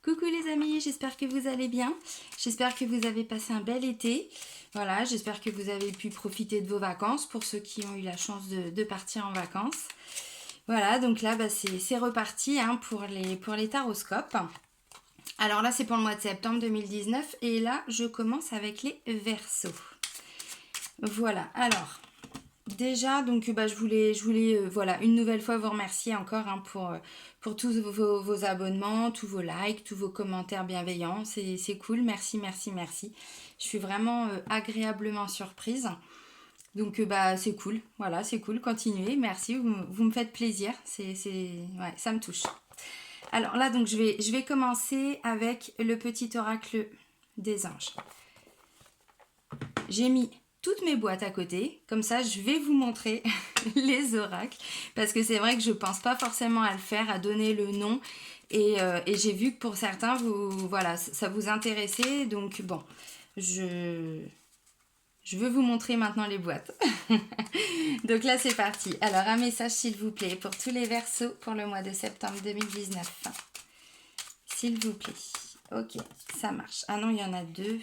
Coucou les amis, j'espère que vous allez bien. J'espère que vous avez passé un bel été. Voilà, j'espère que vous avez pu profiter de vos vacances pour ceux qui ont eu la chance de partir en vacances. Voilà, donc là, c'est reparti hein, pour les taroscopes. Alors là, c'est pour le mois de septembre 2019 et là, je commence avec les Verseaux. Voilà, alors... Déjà, donc je voulais voilà, une nouvelle fois vous remercier encore hein, pour tous vos abonnements, tous vos likes, tous vos commentaires bienveillants. C'est cool, merci, merci, merci. Je suis vraiment agréablement surprise. Donc c'est cool, voilà, c'est cool, continuez, merci, vous me faites plaisir, ouais, ça me touche. Alors là, donc je vais commencer avec le petit oracle des anges. J'ai mis toutes mes boîtes à côté, comme ça je vais vous montrer les oracles, parce que c'est vrai que je pense pas forcément à le faire, à donner le nom, et j'ai vu que pour certains, voilà, ça vous intéressait, donc bon, je veux vous montrer maintenant les boîtes. Donc là c'est parti. Alors un message s'il vous plaît, pour tous les Verseaux pour le mois de septembre 2019. S'il vous plaît. Ok, ça marche. Ah non, il y en a deux.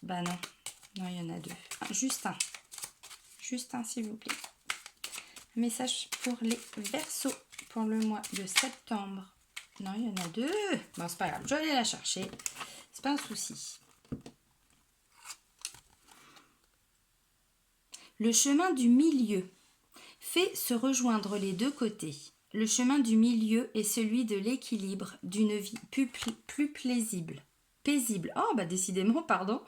Bah non. Non, il y en a deux. Juste un. Juste un, s'il vous plaît. Message pour les Verseaux pour le mois de septembre. Non, il y en a deux. Bon, c'est pas grave. Je vais aller la chercher. C'est pas un souci. Le chemin du milieu fait se rejoindre les deux côtés. Le chemin du milieu est celui de l'équilibre, d'une vie plus paisible. Paisible. Oh, bah décidément, pardon.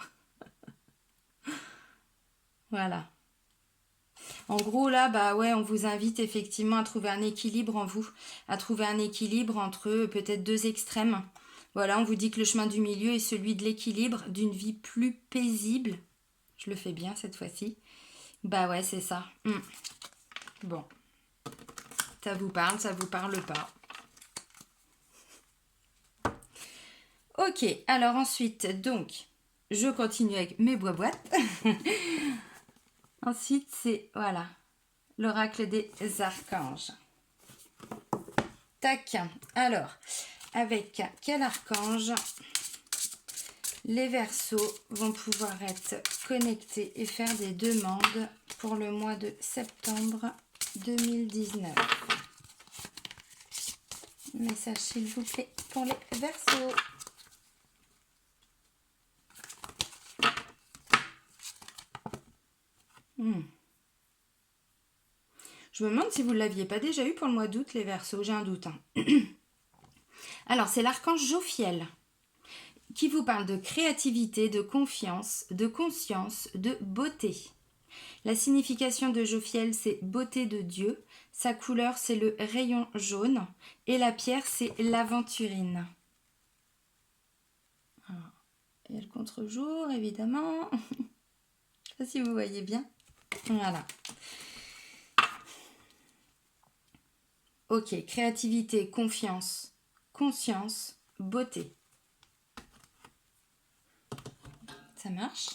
Voilà. En gros, là, bah ouais, on vous invite effectivement à trouver un équilibre en vous, à trouver un équilibre entre peut-être deux extrêmes. Voilà, on vous dit que le chemin du milieu est celui de l'équilibre, d'une vie plus paisible. Je le fais bien cette fois-ci. Bah ouais, c'est ça. Bon. Ça vous parle pas. Ok, alors ensuite, donc, je continue avec mes boîtes. Ensuite, c'est, voilà, l'oracle des archanges. Tac. Alors, avec quel archange les Verseaux vont pouvoir être connectés et faire des demandes pour le mois de septembre 2019. Message s'il vous plaît pour les Verseaux. Je me demande si vous ne l'aviez pas déjà eu pour le mois d'août, les Verseaux. J'ai un doute. Hein. Alors, c'est l'archange Jophiel qui vous parle de créativité, de confiance, de conscience, de beauté. La signification de Jophiel, c'est beauté de Dieu. Sa couleur, c'est le rayon jaune. Et la pierre, c'est l'aventurine. Il y a le contre-jour, évidemment. Je ne sais pas si vous voyez bien. Voilà. Ok, créativité, confiance, conscience, beauté. Ça marche?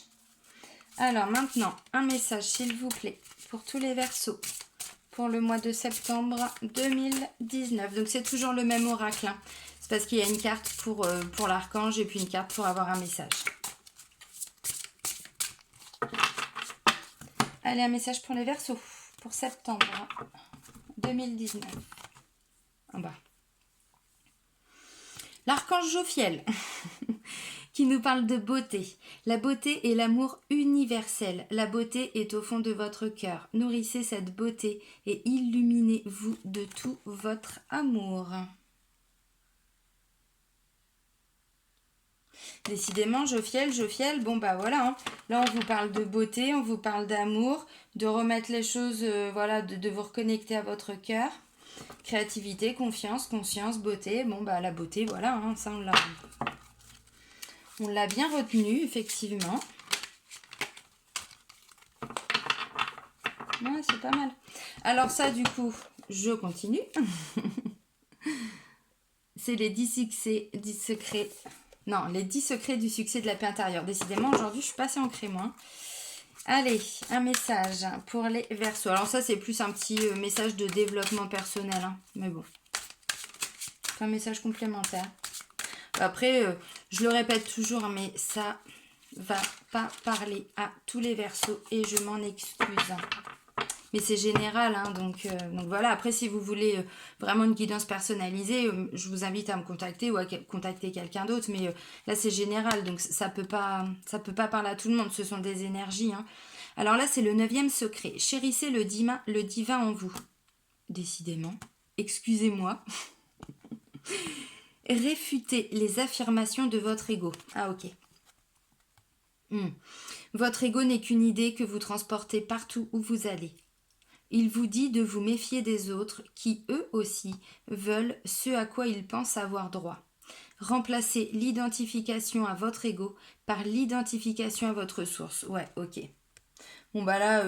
Alors maintenant, un message s'il vous plaît pour tous les Verseaux pour le mois de septembre 2019. Donc c'est toujours le même oracle. Hein. C'est parce qu'il y a une carte pour l'archange et puis une carte pour avoir un message. Allez, un message pour les Verseaux pour septembre 2019. En bas. L'archange Jophiel qui nous parle de beauté. La beauté est l'amour universel. La beauté est au fond de votre cœur. Nourrissez cette beauté et illuminez-vous de tout votre amour. Décidément, Jophiel, bon bah voilà. Hein. Là, on vous parle de beauté, on vous parle d'amour, de remettre les choses, voilà, de vous reconnecter à votre cœur. Créativité, confiance, conscience, beauté. Bon bah la beauté, voilà, hein, ça on l'a bien retenu, effectivement. Ouais, c'est pas mal. Alors ça, du coup, je continue. C'est les 10 secrets. Non, les 10 secrets du succès de la paix intérieure. Décidément, aujourd'hui, je suis passée en crémoin. Allez, un message pour les Verseaux. Alors ça, c'est plus un petit message de développement personnel. Hein. Mais bon, c'est un message complémentaire. Après, je le répète toujours, hein, mais ça va pas parler à tous les Verseaux et je m'en excuse. Mais c'est général, hein, donc voilà. Après, si vous voulez vraiment une guidance personnalisée, je vous invite à me contacter ou à contacter quelqu'un d'autre. Mais là, c'est général, donc ça peut pas parler à tout le monde. Ce sont des énergies. Hein. Alors là, c'est le 9e secret. Chérissez le divin en vous. Décidément. Excusez-moi. Réfutez les affirmations de votre ego. Ah, ok. Votre ego n'est qu'une idée que vous transportez partout où vous allez. Il vous dit de vous méfier des autres qui, eux aussi, veulent ce à quoi ils pensent avoir droit. Remplacez l'identification à votre ego par l'identification à votre source. Ouais, ok. Bon bah là,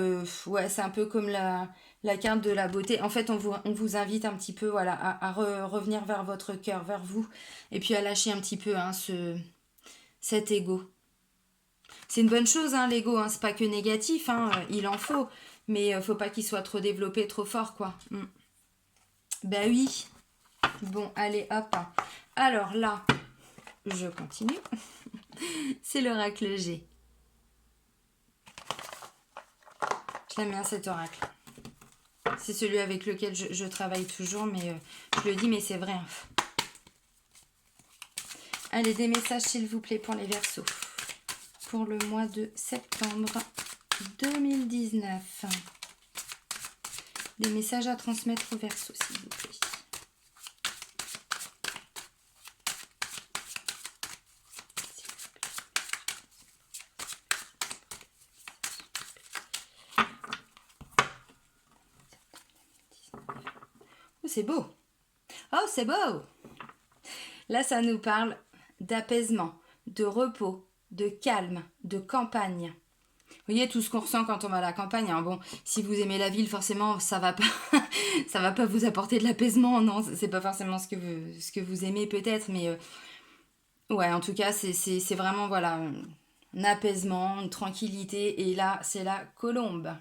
ouais, c'est un peu comme la carte de la beauté. En fait, on vous invite un petit peu voilà, à revenir vers votre cœur, vers vous, et puis à lâcher un petit peu hein, cet ego. C'est une bonne chose, hein, l'ego, hein, c'est pas que négatif, hein, il en faut, mais faut pas qu'il soit trop développé, trop fort, quoi. Bah oui. Bon, allez, hop. Alors là, je continue. C'est l'oracle G. Je l'aime bien cet oracle. C'est celui avec lequel je travaille toujours, mais je le dis, mais c'est vrai. Hein. Allez, des messages, s'il vous plaît, pour les Verseaux. Pour le mois de septembre 2019. Des messages à transmettre aux Verseaux, s'il vous plaît. Oh, c'est beau. Oh, c'est beau. Là, ça nous parle d'apaisement, de repos, de calme, de campagne. Vous voyez tout ce qu'on ressent quand on va à la campagne. Hein. Bon, si vous aimez la ville, forcément, ça va pas, ça va pas vous apporter de l'apaisement. Non, c'est pas forcément ce que vous aimez peut-être, mais ouais, en tout cas, c'est vraiment voilà un apaisement, une tranquillité. Et là, c'est la colombe.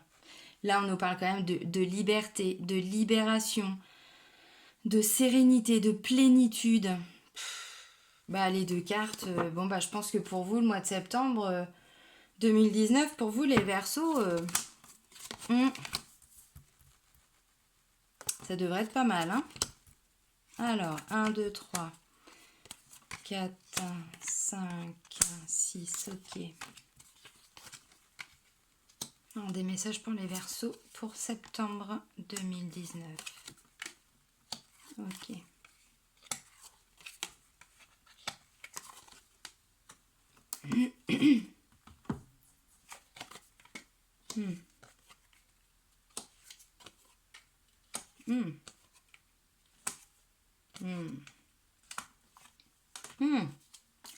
Là, on nous parle quand même de liberté, de libération, de sérénité, de plénitude. Bah, les deux cartes, bon, bah, je pense que pour vous, le mois de septembre 2019, pour vous, les Verseaux, ça devrait être pas mal, hein. Alors, 1, 2, 3, 4, 5, 6, ok. Alors, des messages pour les Verseaux pour septembre 2019. Ok.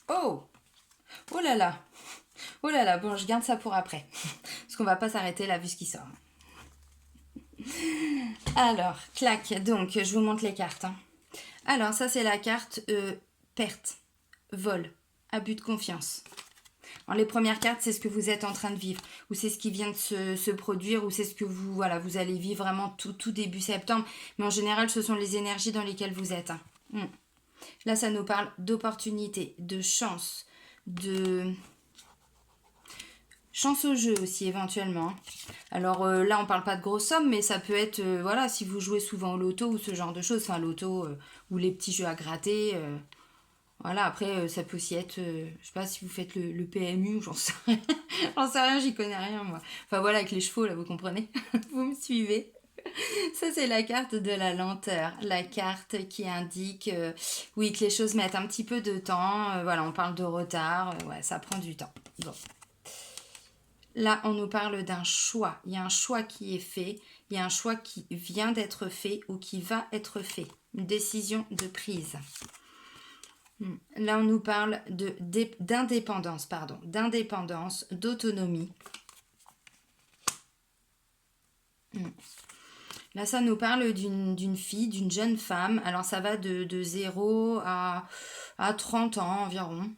Oh! Oh là là! Oh là là, bon, je garde ça pour après. Parce qu'on va pas s'arrêter là vu ce qui sort. Alors, clac, donc je vous montre les cartes. Hein. Alors, ça c'est la carte perte, vol, abus de confiance. Alors, les premières cartes, c'est ce que vous êtes en train de vivre, ou c'est ce qui vient de se produire, ou c'est ce que vous allez vivre vraiment tout début septembre. Mais en général, ce sont les énergies dans lesquelles vous êtes. Hein. Là, ça nous parle d'opportunité, de chance, de chance au jeu aussi éventuellement. Alors là, on parle pas de grosses sommes, mais ça peut être, voilà, si vous jouez souvent au loto ou ce genre de choses, enfin loto ou les petits jeux à gratter. Voilà, après, ça peut aussi être, je sais pas si vous faites le PMU, j'en sais rien, j'en sais rien, j'y connais rien moi. Enfin voilà, avec les chevaux, là, vous comprenez. Vous me suivez. Ça, c'est la carte de la lenteur. La carte qui indique, oui, que les choses mettent un petit peu de temps. Voilà, on parle de retard. Ouais, ça prend du temps. Bon. Là, on nous parle d'un choix. Il y a un choix qui est fait. Il y a un choix qui vient d'être fait ou qui va être fait. Une décision de prise. Là, on nous parle d'indépendance, d'indépendance, d'autonomie. Là, ça nous parle d'une fille, d'une jeune femme. Alors, ça va de 0 à 30 ans environ.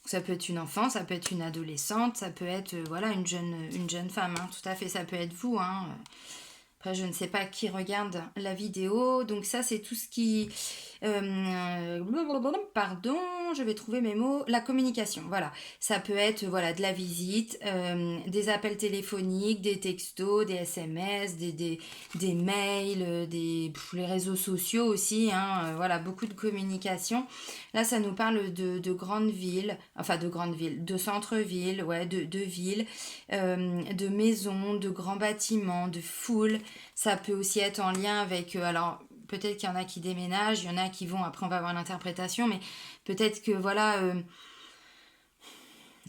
Ça peut être une enfant, ça peut être une adolescente, ça peut être voilà, une jeune femme. Hein. Tout à fait, ça peut être vous. Hein. Après, je ne sais pas qui regarde la vidéo. Donc ça, c'est tout ce qui... Pardon, je vais trouver mes mots. La communication, voilà. Ça peut être voilà, de la visite, des appels téléphoniques, des textos, des SMS, des mails, les réseaux sociaux aussi. Hein, voilà, beaucoup de communication. Là, ça nous parle de grandes villes, enfin de grandes villes, de centres-villes, ouais, de villes, de maisons, de grands bâtiments, de foules. Ça peut aussi être en lien avec, alors peut-être qu'il y en a qui déménagent, il y en a qui vont, après on va avoir l'interprétation, mais peut-être que voilà,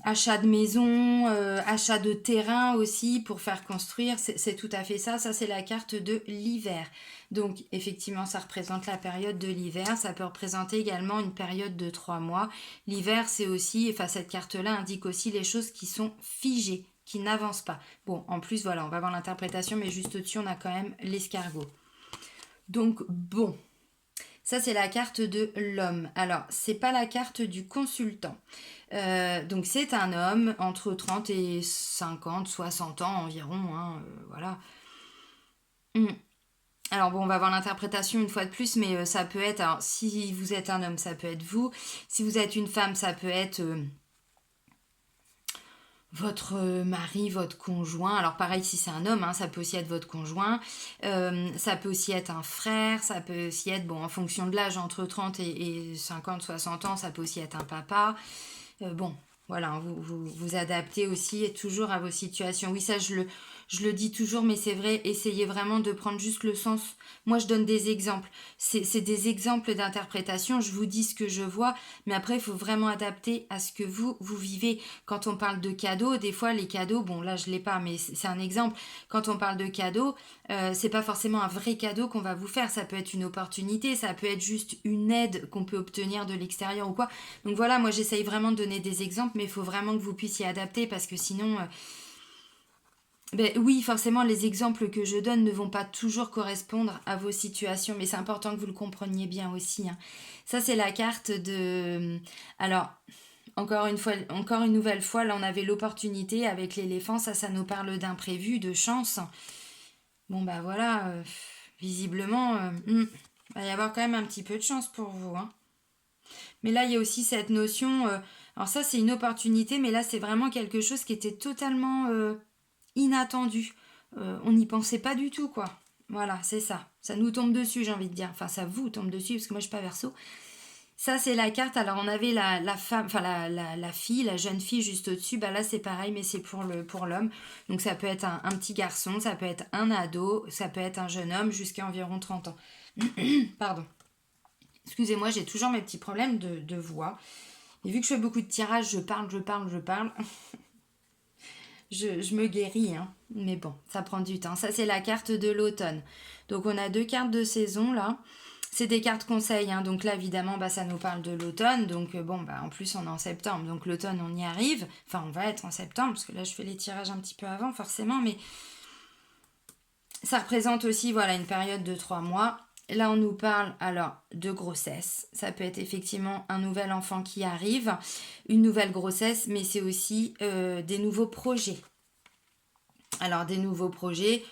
achat de maison, achat de terrain aussi pour faire construire, c'est tout à fait ça. Ça, c'est la carte de l'hiver. Donc, effectivement, ça représente la période de l'hiver. Ça peut représenter également une période de 3 mois. L'hiver, c'est aussi, enfin, cette carte-là indique aussi les choses qui sont figées, qui n'avancent pas. Bon, en plus, voilà, on va voir l'interprétation, mais juste au-dessus, on a quand même l'escargot. Donc, bon. Ça, c'est la carte de l'homme. Alors, c'est pas la carte du consultant. Donc, c'est un homme entre 30 et 50, 60 ans environ. Hein, voilà. Mm. Alors, bon, on va voir l'interprétation une fois de plus, mais ça peut être. Alors, si vous êtes un homme, ça peut être vous. Si vous êtes une femme, ça peut être. Votre mari, votre conjoint. Alors pareil, si c'est un homme, hein, ça peut aussi être votre conjoint. Ça peut aussi être un frère. Ça peut aussi être, bon, en fonction de l'âge, entre 30 et 50, 60 ans, ça peut aussi être un papa. Bon, voilà, hein, vous adaptez aussi toujours à vos situations. Oui, ça, je le dis toujours, mais c'est vrai, essayez vraiment de prendre juste le sens. Moi, je donne des exemples. C'est des exemples d'interprétation. Je vous dis ce que je vois, mais après, il faut vraiment adapter à ce que vous vivez. Quand on parle de cadeaux, des fois, les cadeaux, bon, là, je l'ai pas, mais c'est un exemple. Quand on parle de cadeaux, c'est pas forcément un vrai cadeau qu'on va vous faire. Ça peut être une opportunité, ça peut être juste une aide qu'on peut obtenir de l'extérieur ou quoi. Donc voilà, moi j'essaye vraiment de donner des exemples, mais il faut vraiment que vous puissiez adapter parce que sinon, ben oui, forcément, les exemples que je donne ne vont pas toujours correspondre à vos situations, mais c'est important que vous le compreniez bien aussi. Hein. Ça, c'est la carte de. Alors, encore une fois, encore une nouvelle fois, là, on avait l'opportunité avec l'éléphant. Ça nous parle d'imprévu, de chance. Bon, bah voilà, visiblement, va y avoir quand même un petit peu de chance pour vous. Hein. Mais là, il y a aussi cette notion. Alors, ça, c'est une opportunité, mais là, c'est vraiment quelque chose qui était totalement inattendu. On n'y pensait pas du tout, quoi. Voilà, c'est ça. Ça nous tombe dessus, j'ai envie de dire. Enfin, ça vous tombe dessus, parce que moi, je suis pas verso. Ça, c'est la carte. Alors, on avait la femme, enfin, la fille, la jeune fille juste au-dessus. Bah là, c'est pareil, mais c'est pour l'homme. Donc, ça peut être un petit garçon, ça peut être un ado, ça peut être un jeune homme jusqu'à environ 30 ans. Pardon. Excusez-moi, j'ai toujours mes petits problèmes de voix. Et vu que je fais beaucoup de tirages, je parle. Je me guéris, hein. Mais bon, ça prend du temps. Ça, c'est la carte de l'automne. Donc, on a deux cartes de saison, là. C'est des cartes conseils, hein. Donc là, évidemment, bah, ça nous parle de l'automne. Donc, bon, bah, en plus, on est en septembre. Donc, l'automne, on y arrive. Enfin, on va être en septembre, parce que là, je fais les tirages un petit peu avant, forcément. Mais ça représente aussi, voilà, une période de 3 mois. Là, on nous parle alors de grossesse. Ça peut être effectivement un nouvel enfant qui arrive, une nouvelle grossesse, mais c'est aussi des nouveaux projets. Alors, des nouveaux projets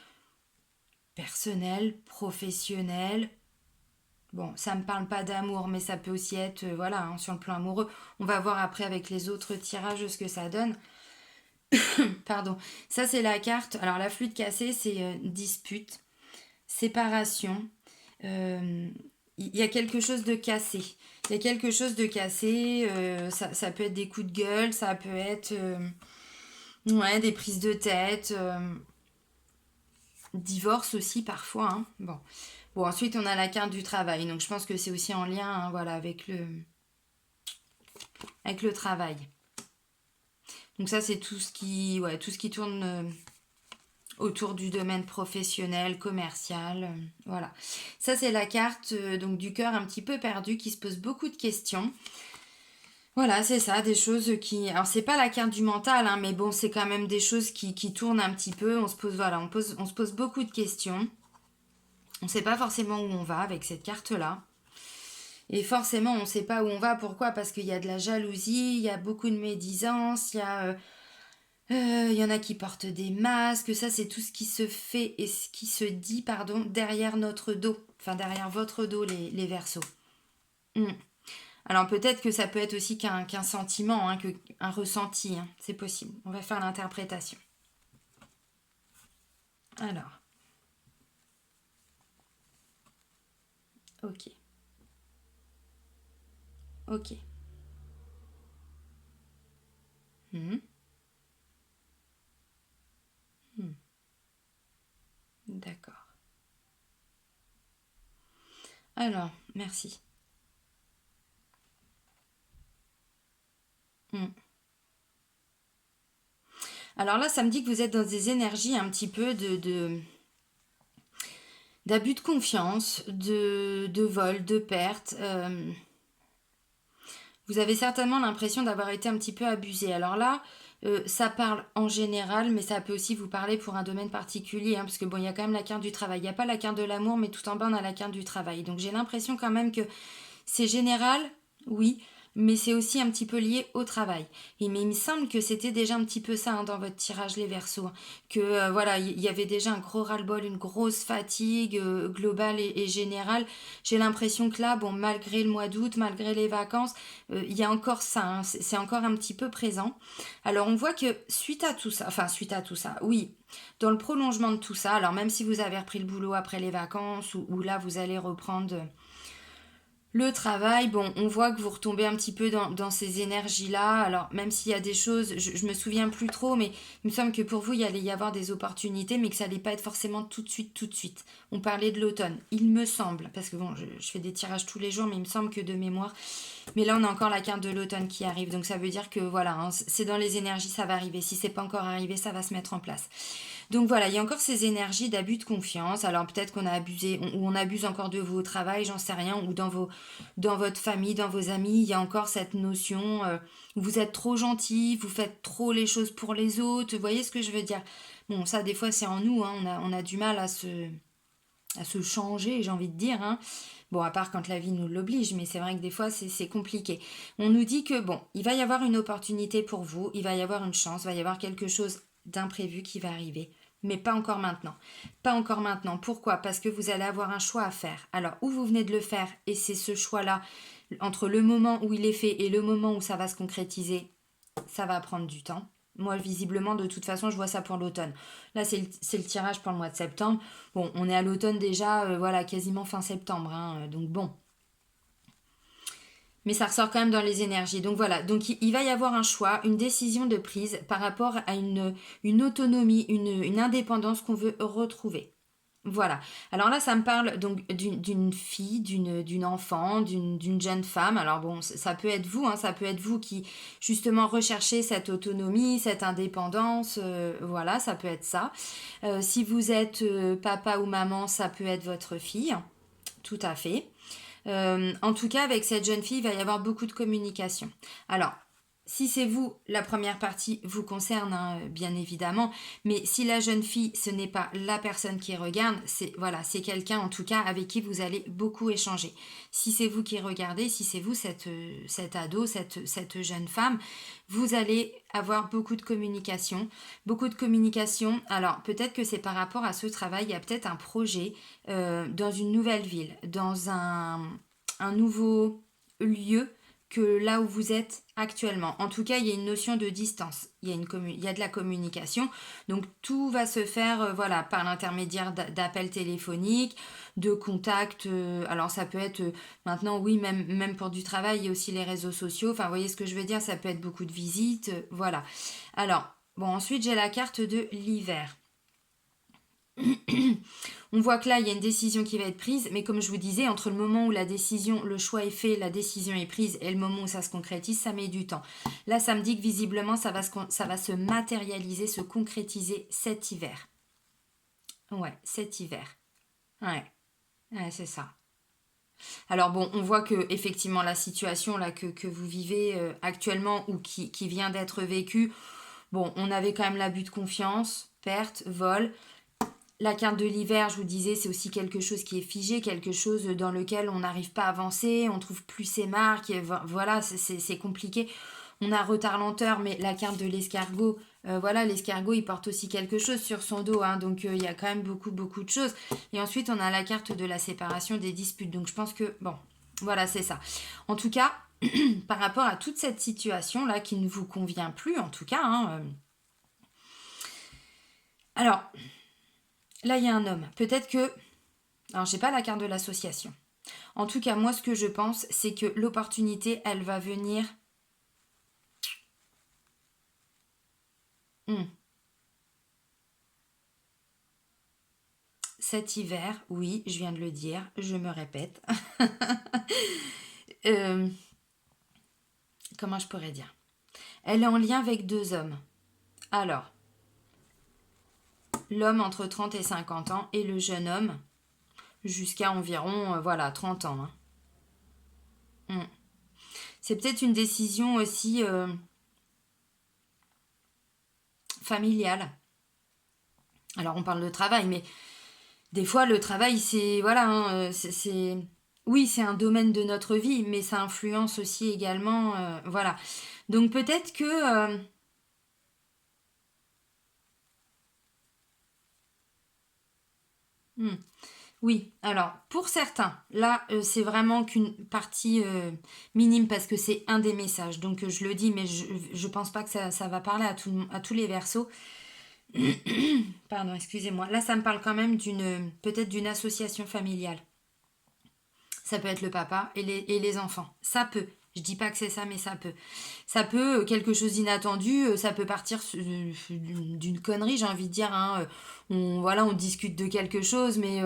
personnels, professionnels. Bon, ça ne me parle pas d'amour, mais ça peut aussi être, voilà, hein, sur le plan amoureux. On va voir après avec les autres tirages ce que ça donne. Pardon. Ça, c'est la carte. Alors, la flûte cassée, c'est dispute, séparation. Il y a quelque chose de cassé. Il y a quelque chose de cassé. Ça peut être des coups de gueule, ça peut être ouais, des prises de tête. Divorce aussi parfois. Hein. Bon. Bon, ensuite, on a la carte du travail. Donc, je pense que c'est aussi en lien hein, voilà, avec le travail. Donc, ça, c'est tout ce qui tourne autour du domaine professionnel, commercial. Voilà. Ça, c'est la carte donc du cœur un petit peu perdu qui se pose beaucoup de questions. Voilà, c'est ça, des choses qui... Alors, c'est pas la carte du mental, hein, mais bon, c'est quand même des choses qui tournent un petit peu. On se pose, voilà, on se pose beaucoup de questions. On ne sait pas forcément où on va avec cette carte-là. Et forcément, on ne sait pas où on va. Pourquoi? Parce qu'il y a de la jalousie, il y a beaucoup de médisance, il y en a qui portent des masques. Ça, c'est tout ce qui se fait et ce qui se dit, pardon, derrière notre dos. Enfin, derrière votre dos, les Verseaux. Mm. Alors peut-être que ça peut être aussi qu'un sentiment, hein, un ressenti, hein. C'est possible. On va faire l'interprétation. Alors, ok, ok. Mhm. Mhm. D'accord. Alors, merci. Mm. Alors là, ça me dit que vous êtes dans des énergies un petit peu d'abus de confiance, de vol, de perte. Vous avez certainement l'impression d'avoir été un petit peu abusé. Alors là, ça parle en général, mais ça peut aussi vous parler pour un domaine particulier, hein, parce que bon, il y a quand même la carte du travail. Il n'y a pas la carte de l'amour, mais tout en bas, on a la carte du travail. Donc j'ai l'impression quand même que c'est général, oui, mais c'est aussi un petit peu lié au travail. Mais il me semble que c'était déjà un petit peu ça, hein, dans votre tirage les Verseaux, hein, que voilà, il y avait déjà un gros ras-le-bol, une grosse fatigue globale et générale. J'ai l'impression que là, bon, malgré le mois d'août, malgré les vacances, il y a encore ça, hein, c'est encore un petit peu présent. Alors on voit que suite à tout ça, oui, dans le prolongement de tout ça, alors même si vous avez repris le boulot après les vacances, ou là vous allez reprendre le travail, bon, on voit que vous retombez un petit peu dans ces énergies-là. Alors, même s'il y a des choses, je me souviens plus trop, mais il me semble que pour vous, il y allait y avoir des opportunités, mais que ça allait pas être forcément tout de suite, tout de suite. On parlait de l'automne, il me semble, parce que bon, je fais des tirages tous les jours, mais il me semble que de mémoire. Mais là, on a encore la carte de l'automne qui arrive, donc ça veut dire que voilà, hein, c'est dans les énergies, ça va arriver. Si c'est pas encore arrivé, ça va se mettre en place. Donc voilà, il y a encore ces énergies d'abus de confiance. Alors peut-être qu'on a abusé, ou on abuse encore de vous au travail, j'en sais rien, ou dans votre famille, dans vos amis, il y a encore cette notion, vous êtes trop gentil, vous faites trop les choses pour les autres, vous voyez ce que je veux dire? Bon, ça des fois c'est en nous, hein, on a du mal à se changer, j'ai envie de dire, hein. Bon, à part quand la vie nous l'oblige, mais c'est vrai que des fois c'est compliqué. On nous dit que bon, il va y avoir une opportunité pour vous, il va y avoir une chance, il va y avoir quelque chose d'imprévu qui va arriver. Mais pas encore maintenant. Pas encore maintenant. Pourquoi? Parce que vous allez avoir un choix à faire. Alors, où vous venez de le faire, et c'est ce choix-là, entre le moment où il est fait et le moment où ça va se concrétiser, ça va prendre du temps. Moi, visiblement, de toute façon, je vois ça pour l'automne. Là, c'est le tirage pour le mois de septembre. Bon, on est à l'automne déjà, voilà, quasiment fin septembre, hein, donc bon. Mais ça ressort quand même dans les énergies. Donc voilà, donc il va y avoir un choix, une décision de prise par rapport à une autonomie, une indépendance qu'on veut retrouver. Voilà. Alors là, ça me parle donc d'une fille, d'une enfant, d'une jeune femme. Alors bon, ça peut être vous, hein, ça peut être vous qui justement recherchez cette autonomie, cette indépendance. Voilà, ça peut être ça. Si vous êtes papa ou maman, ça peut être votre fille. Tout à fait. En tout cas, avec cette jeune fille, il va y avoir beaucoup de communication. Alors, si c'est vous, la première partie vous concerne, hein, bien évidemment, mais si la jeune fille, ce n'est pas la personne qui regarde, c'est voilà, c'est quelqu'un en tout cas avec qui vous allez beaucoup échanger. Si c'est vous qui regardez, si c'est vous cette ado, cette jeune femme, vous allez avoir beaucoup de communication, beaucoup de communication. Alors peut-être que c'est par rapport à ce travail, il y a peut-être un projet dans une nouvelle ville, dans un nouveau lieu que là où vous êtes actuellement. En tout cas, il y a une notion de distance, il y a de la communication. Donc tout va se faire voilà, par l'intermédiaire d'appels téléphoniques, de contacts. Alors ça peut être maintenant, oui, même pour du travail, il y a aussi les réseaux sociaux. Enfin, vous voyez ce que je veux dire, ça peut être beaucoup de visites. Voilà. Alors, bon, ensuite j'ai la carte de l'hiver. On voit que là, il y a une décision qui va être prise, mais comme je vous disais, entre le moment où la décision, le choix est fait, la décision est prise, et le moment où ça se concrétise, ça met du temps. Là, ça me dit que visiblement, ça va se matérialiser, se concrétiser cet hiver. Ouais, cet hiver. Ouais, ouais, c'est ça. Alors bon, on voit que effectivement la situation là que vous vivez actuellement ou qui vient d'être vécue, bon, on avait quand même l'abus de confiance, perte, vol. La carte de l'hiver, je vous disais, c'est aussi quelque chose qui est figé, quelque chose dans lequel on n'arrive pas à avancer, on trouve plus ses marques, voilà, c'est compliqué. On a retard lenteur, mais la carte de l'escargot, voilà, l'escargot, il porte aussi quelque chose sur son dos, hein, donc il y a quand même beaucoup, beaucoup de choses. Et ensuite, on a la carte de la séparation des disputes. Donc je pense que, bon, Voilà, c'est ça. En tout cas, par rapport à toute cette situation-là qui ne vous convient plus, en tout cas, hein, alors, là, il y a un homme. Peut-être que... Alors, j'ai pas la carte de l'association. En tout cas, moi, ce que je pense, c'est que l'opportunité, elle va venir... Cet hiver, oui, je viens de le dire, je me répète. Euh, comment je pourrais dire? Elle est en lien avec deux hommes. Alors, l'homme entre 30 et 50 ans et le jeune homme jusqu'à environ voilà, 30 ans. Hein. C'est peut-être une décision aussi familiale. Alors, on parle de travail, mais des fois, le travail, c'est... Voilà, hein, oui, c'est un domaine de notre vie, mais ça influence aussi également... voilà. Donc, peut-être que... Oui, alors pour certains, là c'est vraiment qu'une partie minime parce que c'est un des messages. Donc je le dis, mais je pense pas que ça va parler à tous les versos. Pardon, excusez-moi. Là ça me parle quand même peut-être d'une association familiale. Ça peut être le papa et les enfants. Ça peut. Je dis pas que c'est ça, mais ça peut. Ça peut, quelque chose d'inattendu, ça peut partir d'une connerie, j'ai envie de dire. Hein. Voilà, on discute de quelque chose, mais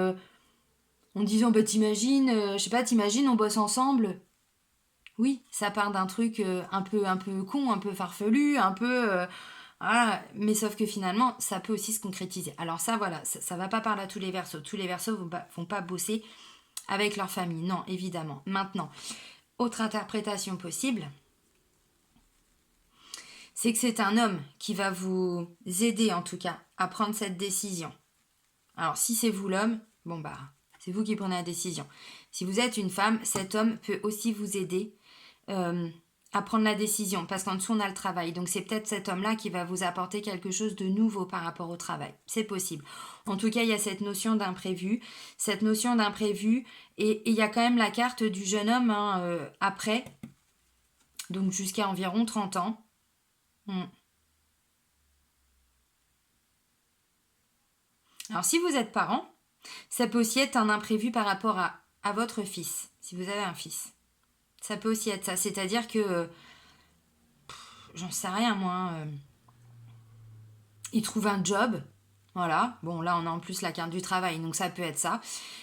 en disant, bah t'imagines, je sais pas, t'imagines, on bosse ensemble. Oui, ça part d'un truc un peu con, un peu farfelu, un peu... voilà. Mais sauf que finalement, ça peut aussi se concrétiser. Alors ça, voilà, ça va pas parler à tous les versos. Tous les versos vont pas bosser avec leur famille. Non, évidemment. Maintenant, autre interprétation possible, c'est que c'est un homme qui va vous aider, en tout cas, à prendre cette décision. Alors, si c'est vous l'homme, bon bah, c'est vous qui prenez la décision. Si vous êtes une femme, cet homme peut aussi vous aider à prendre la décision, parce qu'en dessous on a le travail. Donc c'est peut-être cet homme-là qui va vous apporter quelque chose de nouveau par rapport au travail. C'est possible. En tout cas, il y a cette notion d'imprévu. Et il y a quand même la carte du jeune homme hein, après, donc jusqu'à environ 30 ans. Alors si vous êtes parent, ça peut aussi être un imprévu par rapport à votre fils, si vous avez un fils. Ça peut aussi être ça, c'est-à-dire que, j'en sais rien moi, il trouve un job, voilà, bon là on a en plus la carte du travail, donc ça peut être ça.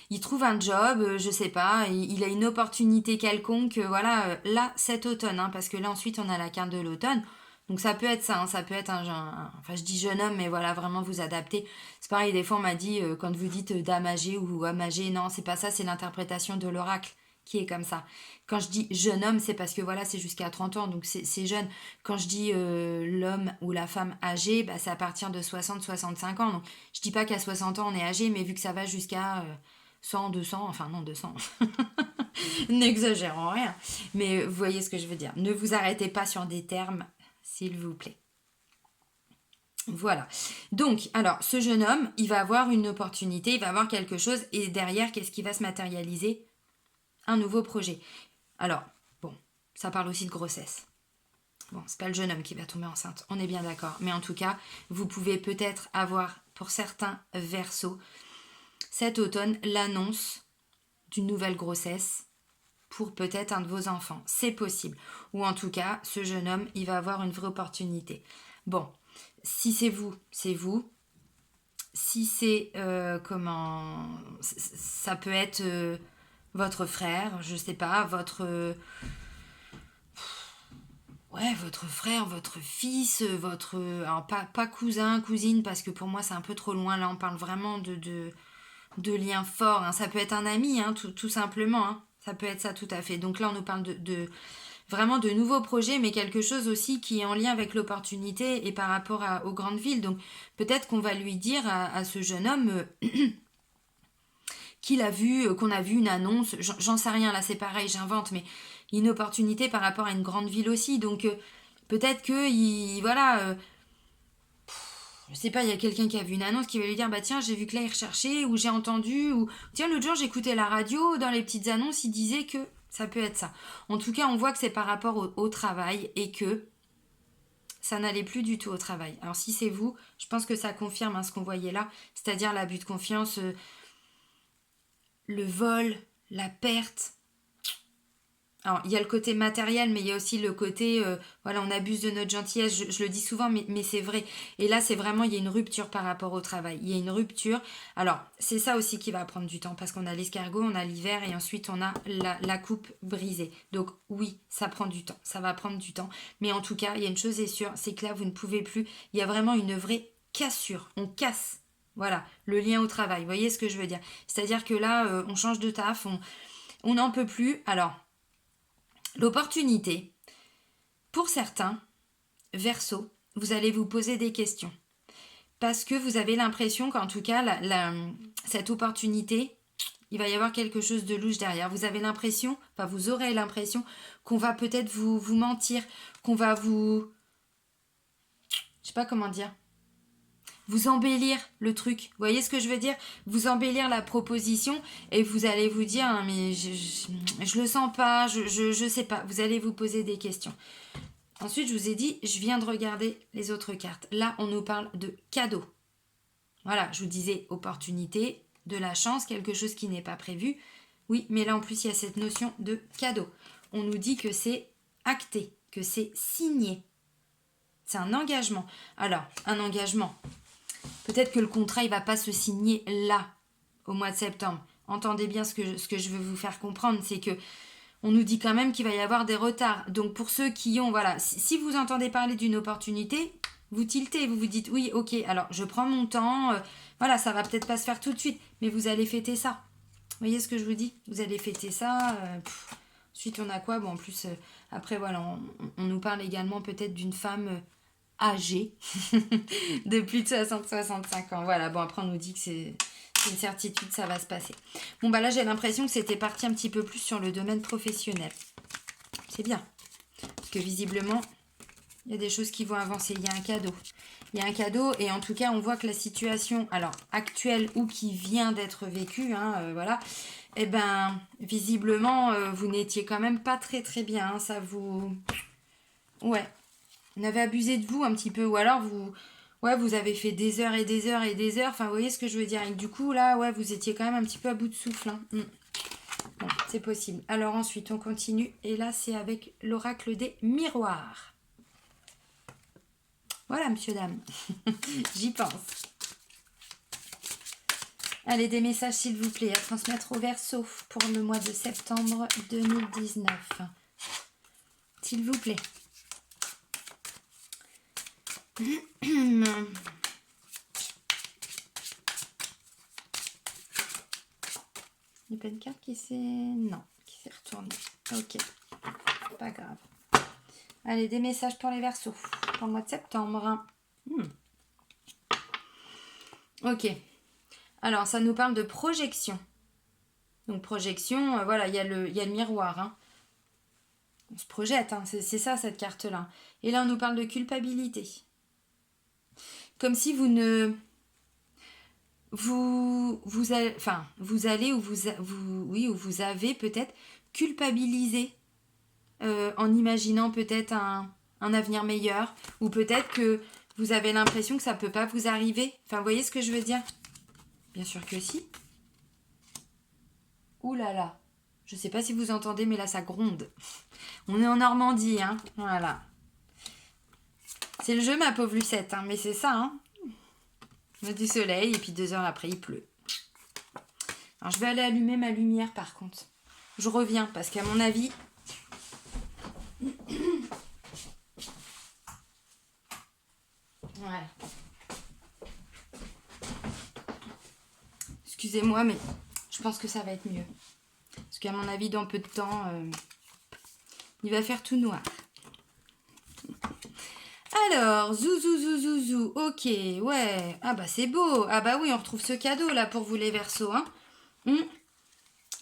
Il trouve un job, je sais pas, il a une opportunité quelconque, voilà, là cet automne, hein, parce que là ensuite on a la carte de l'automne, donc ça peut être ça, hein, ça peut être enfin je dis jeune homme, mais voilà, vraiment vous adapter. C'est pareil, des fois on m'a dit, quand vous dites dame âgée ou homme âgé, non c'est pas ça, c'est l'interprétation de l'oracle qui est comme ça. Quand je dis jeune homme, c'est parce que voilà, c'est jusqu'à 30 ans, donc c'est jeune. Quand je dis l'homme ou la femme âgée, bah, c'est à partir de 60-65 ans. Donc je dis pas qu'à 60 ans on est âgé, mais vu que ça va jusqu'à 100, 200, enfin non 200, n'exagérons rien. Mais vous voyez ce que je veux dire. Ne vous arrêtez pas sur des termes, s'il vous plaît. Voilà. Donc, alors, ce jeune homme, il va avoir une opportunité, il va avoir quelque chose, et derrière, qu'est-ce qui va se matérialiser? Un nouveau projet. Alors, bon, ça parle aussi de grossesse. Bon, c'est pas le jeune homme qui va tomber enceinte, on est bien d'accord. Mais en tout cas, vous pouvez peut-être avoir, pour certains versos, cet automne, l'annonce d'une nouvelle grossesse pour peut-être un de vos enfants. C'est possible. Ou en tout cas, ce jeune homme, il va avoir une vraie opportunité. Bon, si c'est vous, c'est vous. Si c'est, ça peut être votre frère, je sais pas, votre frère, votre fils, votre... Alors pas cousin, cousine, parce que pour moi c'est un peu trop loin. Là, on parle vraiment de liens forts. Hein. Ça peut être un ami, hein, tout simplement. Hein. Ça peut être ça tout à fait. Donc là, on nous parle vraiment de nouveaux projets, mais quelque chose aussi qui est en lien avec l'opportunité et par rapport aux grandes villes. Donc peut-être qu'on va lui dire à ce jeune homme qu'on a vu une annonce, j'en sais rien, là c'est pareil, j'invente, mais une opportunité par rapport à une grande ville aussi. Donc peut-être que, voilà, je sais pas, il y a quelqu'un qui a vu une annonce qui va lui dire, bah tiens, j'ai vu que là il recherchait, ou j'ai entendu, ou tiens, l'autre jour j'écoutais la radio, dans les petites annonces, il disait que... Ça peut être ça. En tout cas, on voit que c'est par rapport au travail et que ça n'allait plus du tout au travail. Alors si c'est vous, je pense que ça confirme ce qu'on voyait là, c'est-à-dire l'abus de confiance, le vol, la perte. Alors, il y a le côté matériel, mais il y a aussi le côté, voilà, on abuse de notre gentillesse. Je le dis souvent, mais c'est vrai. Et là, c'est vraiment, il y a une rupture par rapport au travail. Il y a une rupture. Alors, c'est ça aussi qui va prendre du temps, parce qu'on a l'escargot, on a l'hiver, et ensuite, on a la coupe brisée. Donc, oui, ça prend du temps. Ça va prendre du temps. Mais en tout cas, il y a une chose est sûre, c'est que là, vous ne pouvez plus. Il y a vraiment une vraie cassure. On casse, voilà, le lien au travail. Vous voyez ce que je veux dire? C'est-à-dire que là, on change de taf, on n'en peut plus. Alors, l'opportunité, pour certains, Verseau, vous allez vous poser des questions. Parce que vous avez l'impression qu'en tout cas, cette opportunité, il va y avoir quelque chose de louche derrière. Vous avez l'impression, enfin vous aurez l'impression qu'on va peut-être vous mentir, qu'on va vous... Je sais pas comment dire. Vous embellir le truc. Vous voyez ce que je veux dire? Vous embellir la proposition et vous allez vous dire hein, mais je le sens pas, je sais pas. Vous allez vous poser des questions. Ensuite, je vous ai dit, je viens de regarder les autres cartes. Là, on nous parle de cadeau. Voilà, je vous disais opportunité, de la chance, quelque chose qui n'est pas prévu. Oui, mais là en plus, il y a cette notion de cadeau. On nous dit que c'est acté, que c'est signé. C'est un engagement. Alors, un engagement. Peut-être que le contrat, il ne va pas se signer là, au mois de septembre. Entendez bien ce que je veux vous faire comprendre, c'est que on nous dit quand même qu'il va y avoir des retards. Donc pour ceux qui ont, voilà, si vous entendez parler d'une opportunité, vous tiltez, vous vous dites oui, ok, alors je prends mon temps, voilà, ça va peut-être pas se faire tout de suite, mais vous allez fêter ça. Vous voyez ce que je vous dis? Vous allez fêter ça. Ensuite, on a quoi? Bon, en plus, après, voilà, on nous parle également peut-être d'une femme âgée de plus de 60-65 ans. Voilà, bon, après, on nous dit que c'est une certitude, ça va se passer. Bon, bah là, j'ai l'impression que c'était parti un petit peu plus sur le domaine professionnel. C'est bien. Parce que visiblement, il y a des choses qui vont avancer. Il y a un cadeau. Il y a un cadeau et en tout cas, on voit que la situation, alors, actuelle ou qui vient d'être vécue, voilà, eh ben, visiblement, vous n'étiez quand même pas très très bien. Hein, ça vous... Ouais. On avait abusé de vous un petit peu. Ou alors, vous avez fait des heures et des heures et des heures. Enfin, vous voyez ce que je veux dire. Et du coup, là, ouais, vous étiez quand même un petit peu à bout de souffle. Hein. Bon, c'est possible. Alors ensuite, on continue. Et là, c'est avec l'oracle des miroirs. Voilà, monsieur, dame. J'y pense. Allez, des messages, s'il vous plaît, à transmettre au Verseau pour le mois de septembre 2019. S'il vous plaît. Il n'y a pas une carte qui s'est... Non, qui s'est retournée. Ok, pas grave. Allez, des messages pour les Verseaux pour le mois de septembre. Ok. Alors, ça nous parle de projection. Donc, projection, voilà, il y a le miroir. Hein. On se projette, hein, c'est ça, cette carte-là. Et là, on nous parle de culpabilité. Comme si vous ne... Vous allez ou vous avez peut-être culpabilisé en imaginant peut-être un avenir meilleur ou peut-être que vous avez l'impression que ça ne peut pas vous arriver. Enfin, vous voyez ce que je veux dire? Bien sûr que si. Ouh là là. Je ne sais pas si vous entendez, mais là, ça gronde. On est en Normandie, hein. Voilà. C'est le jeu, ma pauvre Lucette, hein. Mais c'est ça, hein. On a du soleil et puis 2 heures après, il pleut. Alors, je vais aller allumer ma lumière, par contre. Je reviens, parce qu'à mon avis... Voilà. Excusez-moi, mais je pense que ça va être mieux. Parce qu'à mon avis, dans peu de temps, il va faire tout noir. Alors, zouzou, ok, ouais. Ah bah c'est beau. Ah bah oui, on retrouve ce cadeau là pour vous les Verseaux. Hein.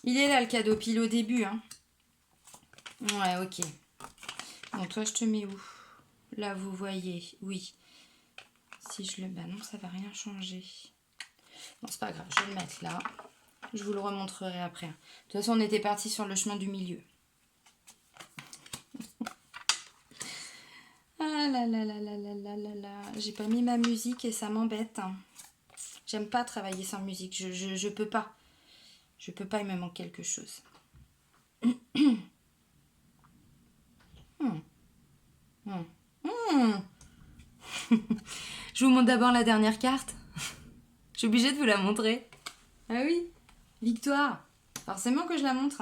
Il est là le cadeau, pile au début. Hein. Ouais, ok. Bon, toi je te mets où? Là, vous voyez, oui. Si je le... Bah non, ça va rien changer. Bon, c'est pas grave, je vais le mettre là. Je vous le remontrerai après. De toute façon, on était parti sur le chemin du milieu. là là là là là là là là. J'ai pas mis ma musique et ça m'embête. J'aime pas travailler sans musique. Je peux pas. Je peux pas, il me manque quelque chose. Je vous montre d'abord la dernière carte. Je suis obligée de vous la montrer. Ah oui, victoire. Forcément que je la montre.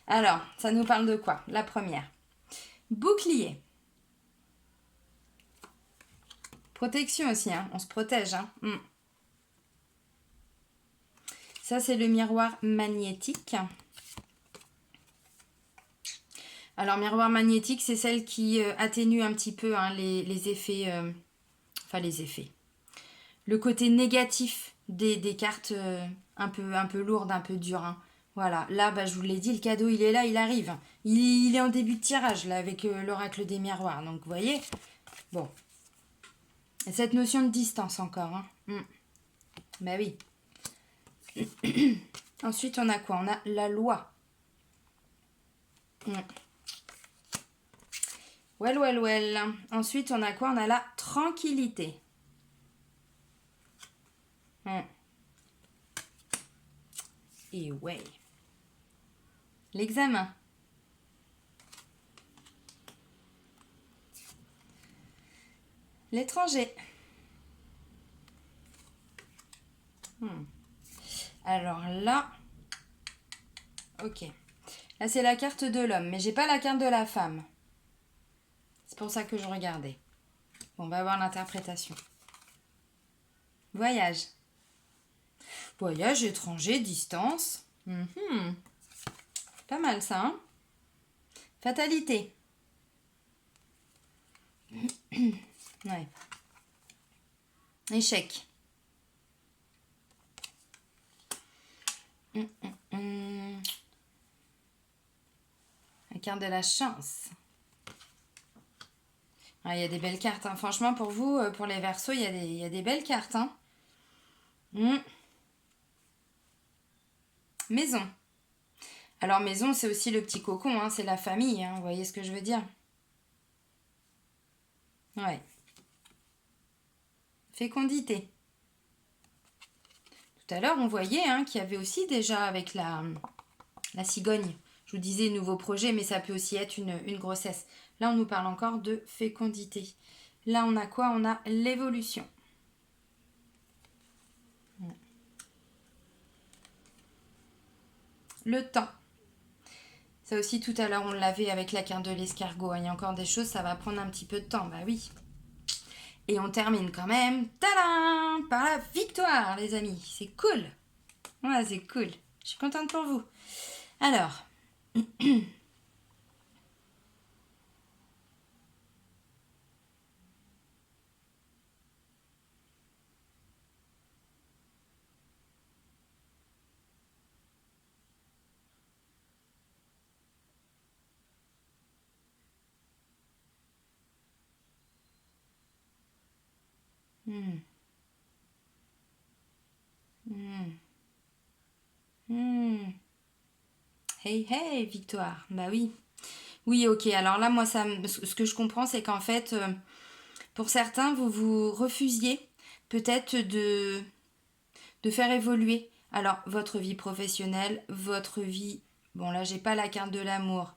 Alors, ça nous parle de quoi? La première. Bouclier. Protection aussi, hein. On se protège. Hein. Ça, c'est le miroir magnétique. Alors, miroir magnétique, c'est celle qui atténue un petit peu hein, les effets... enfin, les effets. Le côté négatif des cartes un peu lourdes, un peu dures. Hein. Voilà, là, bah, je vous l'ai dit, le cadeau, il est là, il arrive. Il est en début de tirage, là, avec l'oracle des miroirs. Donc, vous voyez, bon. Et cette notion de distance encore. Hein. Bah oui. Ensuite, on a quoi? On a la loi. Well. Ensuite, on a quoi? On a la tranquillité. Et ouais. L'examen. L'étranger. Alors là, ok. Là, c'est la carte de l'homme, mais j'ai pas la carte de la femme. C'est pour ça que je regardais. Bon, on va voir l'interprétation. Voyage. Voyage, étranger, distance. Pas mal ça, hein? Fatalité. Ouais. Échec. La carte de la chance. Ah, il y a des belles cartes. Hein. Franchement, pour vous, pour les Verseaux, il y a des belles cartes. Hein. Maison. Alors, maison, c'est aussi le petit cocon. Hein. C'est la famille. Hein. Vous voyez ce que je veux dire? Ouais. Fécondité. Tout à l'heure, on voyait hein, qu'il y avait aussi déjà avec la cigogne. Je vous disais nouveau projet, mais ça peut aussi être une grossesse. Là, on nous parle encore de fécondité. Là, on a quoi? On a l'évolution. Le temps. Ça aussi, tout à l'heure, on l'avait avec la carte de l'escargot. Hein. Il y a encore des choses, ça va prendre un petit peu de temps. Bah oui. Et on termine quand même, tadam, par la victoire, les amis. C'est cool. Ouais, c'est cool. Je suis contente pour vous. Alors. Hey, victoire. Bah oui. Oui, ok. Alors là, moi, ce que je comprends, c'est qu'en fait, pour certains, vous vous refusiez peut-être de faire évoluer. Alors, votre vie professionnelle, votre vie... Bon, là, j'ai pas la carte de l'amour.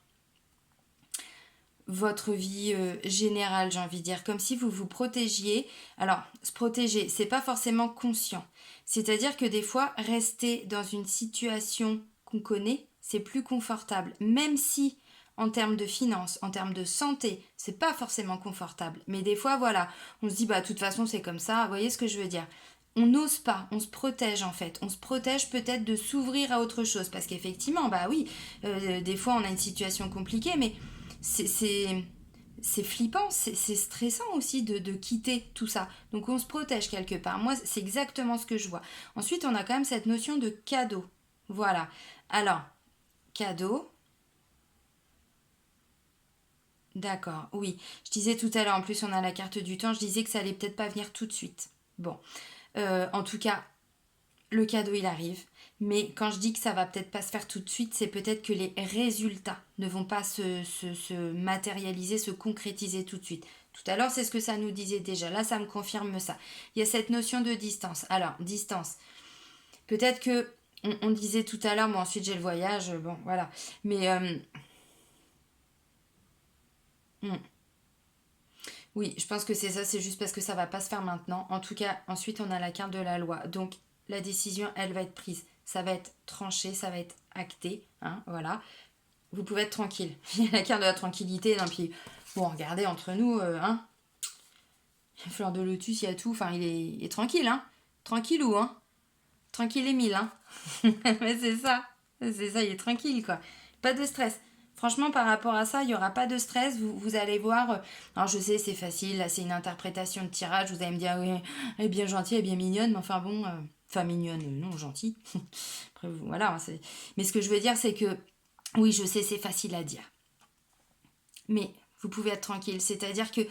Votre vie générale, j'ai envie de dire. Comme si vous vous protégiez. Alors, se protéger, c'est pas forcément conscient. C'est-à-dire que des fois, rester dans une situation qu'on connaît, c'est plus confortable. Même si, en termes de finances, en termes de santé, c'est pas forcément confortable. Mais des fois, voilà, on se dit, bah, de toute façon, c'est comme ça. Vous voyez ce que je veux dire? On n'ose pas, on se protège en fait. On se protège peut-être de s'ouvrir à autre chose. Parce qu'effectivement, bah oui, des fois, on a une situation compliquée, mais c'est flippant, c'est stressant aussi de quitter tout ça. Donc on se protège quelque part. Moi, c'est exactement ce que je vois. Ensuite, on a quand même cette notion de cadeau. Voilà. Alors, cadeau. D'accord, oui. Je disais tout à l'heure, en plus on a la carte du temps, je disais que ça allait peut-être pas venir tout de suite. Bon. En tout cas, le cadeau il arrive. Mais quand je dis que ça va peut-être pas se faire tout de suite, c'est peut-être que les résultats ne vont pas se matérialiser, se concrétiser tout de suite. Tout à l'heure, c'est ce que ça nous disait déjà. Là, ça me confirme ça. Il y a cette notion de distance. Alors, distance. Peut-être que on disait tout à l'heure, moi ensuite j'ai le voyage, bon, voilà. Mais hmm, oui, je pense que c'est ça, c'est juste parce que ça va pas se faire maintenant. En tout cas, ensuite on a la carte de la loi. Donc la décision, elle va être prise. Ça va être tranché, ça va être acté. Hein, voilà. Vous pouvez être tranquille. Il y a la carte de la tranquillité. Non, puis, bon, regardez, entre nous, hein, fleur de lotus, il y a tout. Enfin, il est tranquille, hein. Tranquillou, hein. Tranquille et mille, hein. Mais c'est ça. C'est ça, il est tranquille, quoi. Pas de stress. Franchement, par rapport à ça, il n'y aura pas de stress. Vous allez voir. Alors, je sais, c'est facile. Là, c'est une interprétation de tirage. Vous allez me dire, oui, elle est bien gentille, elle est bien mignonne. Mais enfin, bon. Enfin, mignonne, non, gentille. Après, voilà. Mais ce que je veux dire, c'est que, oui, je sais, c'est facile à dire. Mais vous pouvez être tranquille. C'est-à-dire que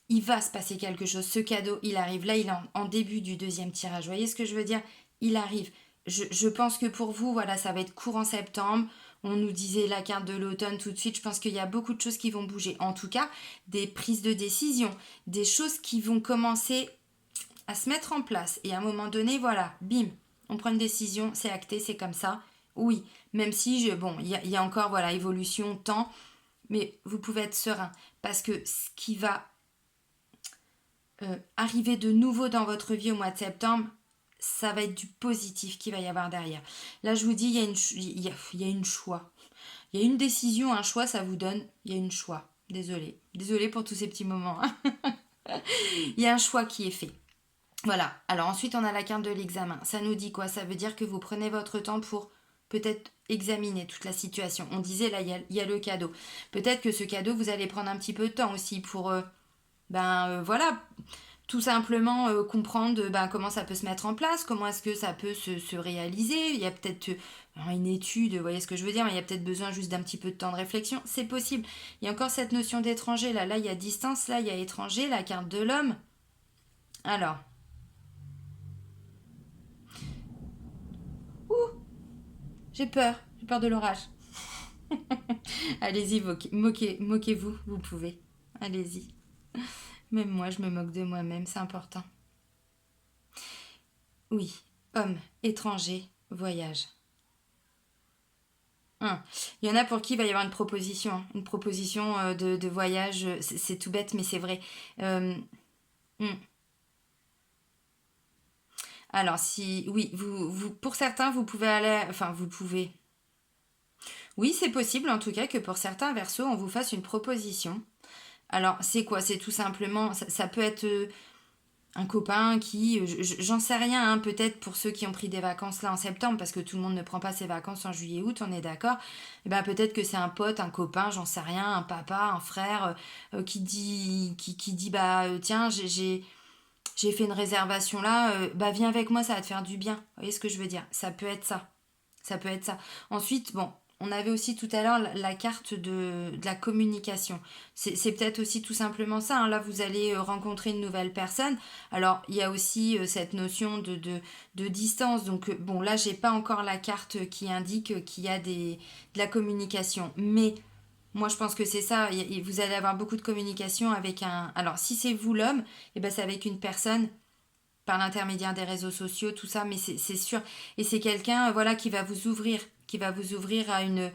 il va se passer quelque chose. Ce cadeau, il arrive. Là, il est en début du deuxième tirage. Vous voyez ce que je veux dire? Il arrive. Je pense que pour vous, voilà, ça va être courant septembre. On nous disait la carte de l'automne tout de suite. Je pense qu'il y a beaucoup de choses qui vont bouger. En tout cas, des prises de décision, des choses qui vont commencer à se mettre en place. Et à un moment donné, voilà, bim, on prend une décision, c'est acté, c'est comme ça. Oui, même si, bon, il y a encore, voilà, évolution, temps, mais vous pouvez être serein. Parce que ce qui va arriver de nouveau dans votre vie au mois de septembre, ça va être du positif qu'il va y avoir derrière. Là, je vous dis, il y a une choix. Il y a une décision, un choix, ça vous donne, il y a une choix. Désolée. Désolée pour tous ces petits moments. Il y a un choix qui est fait. Voilà. Alors ensuite, on a la carte de l'examen. Ça nous dit quoi? Ça veut dire que vous prenez votre temps pour peut-être examiner toute la situation. On disait, là, il y a le cadeau. Peut-être que ce cadeau, vous allez prendre un petit peu de temps aussi pour... voilà, tout simplement comprendre comment ça peut se mettre en place, comment est-ce que ça peut se réaliser. Il y a peut-être une étude, vous voyez ce que je veux dire, mais il y a peut-être besoin juste d'un petit peu de temps de réflexion. C'est possible. Il y a encore cette notion d'étranger. Là, il y a distance, là, il y a étranger, la carte de l'homme. Alors, j'ai peur. J'ai peur de l'orage. Allez-y, moquez-vous, vous pouvez. Allez-y. Même moi, je me moque de moi-même, c'est important. Oui, homme, étranger, voyage. Il y en a pour qui il va y avoir une proposition, hein. Une proposition de voyage. C'est tout bête, mais c'est vrai. Euh, hum. Alors, si, oui, pour certains, vous pouvez aller, enfin, vous pouvez. Oui, c'est possible, en tout cas, que pour certains versos, on vous fasse une proposition. Alors, c'est quoi? C'est tout simplement, ça peut être un copain qui, j'en sais rien, hein, peut-être pour ceux qui ont pris des vacances là en septembre, parce que tout le monde ne prend pas ses vacances en juillet-août, on est d'accord. Et ben peut-être que c'est un pote, un copain, j'en sais rien, un papa, un frère qui dit tiens j'ai fait une réservation là, viens avec moi, ça va te faire du bien. Vous voyez ce que je veux dire? Ça peut être ça. Ça peut être ça. Ensuite, bon, on avait aussi tout à l'heure la carte de la communication. C'est peut-être aussi tout simplement ça, hein. Là, vous allez rencontrer une nouvelle personne. Alors, il y a aussi cette notion de distance. Donc, bon, là, j'ai pas encore la carte qui indique qu'il y a de la communication. Mais moi, je pense que c'est ça. Vous allez avoir beaucoup de communication avec un... Alors, si c'est vous l'homme, eh ben, c'est avec une personne par l'intermédiaire des réseaux sociaux, tout ça, mais c'est sûr. Et c'est quelqu'un voilà, qui va vous ouvrir à une...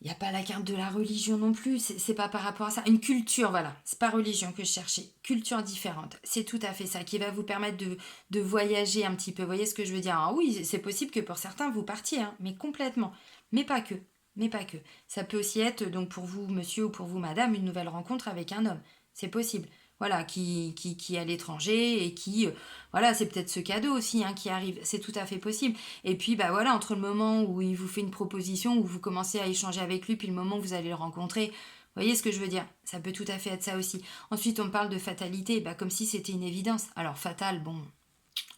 Il n'y a pas la carte de la religion non plus, c'est pas par rapport à ça. Une culture, voilà, c'est pas religion que je cherchais. Culture différente, c'est tout à fait ça, qui va vous permettre de voyager un petit peu. Vous voyez ce que je veux dire? Alors oui, c'est possible que pour certains, vous partiez, hein, mais complètement. Mais pas que. Mais pas que. Ça peut aussi être, donc pour vous, monsieur, ou pour vous, madame, une nouvelle rencontre avec un homme. C'est possible. Voilà, qui est à l'étranger et qui... voilà, c'est peut-être ce cadeau aussi hein, qui arrive. C'est tout à fait possible. Et puis, bah voilà, entre le moment où il vous fait une proposition, où vous commencez à échanger avec lui, puis le moment où vous allez le rencontrer, vous voyez ce que je veux dire? Ça peut tout à fait être ça aussi. Ensuite, on parle de fatalité, bah, comme si c'était une évidence. Alors, fatal, bon,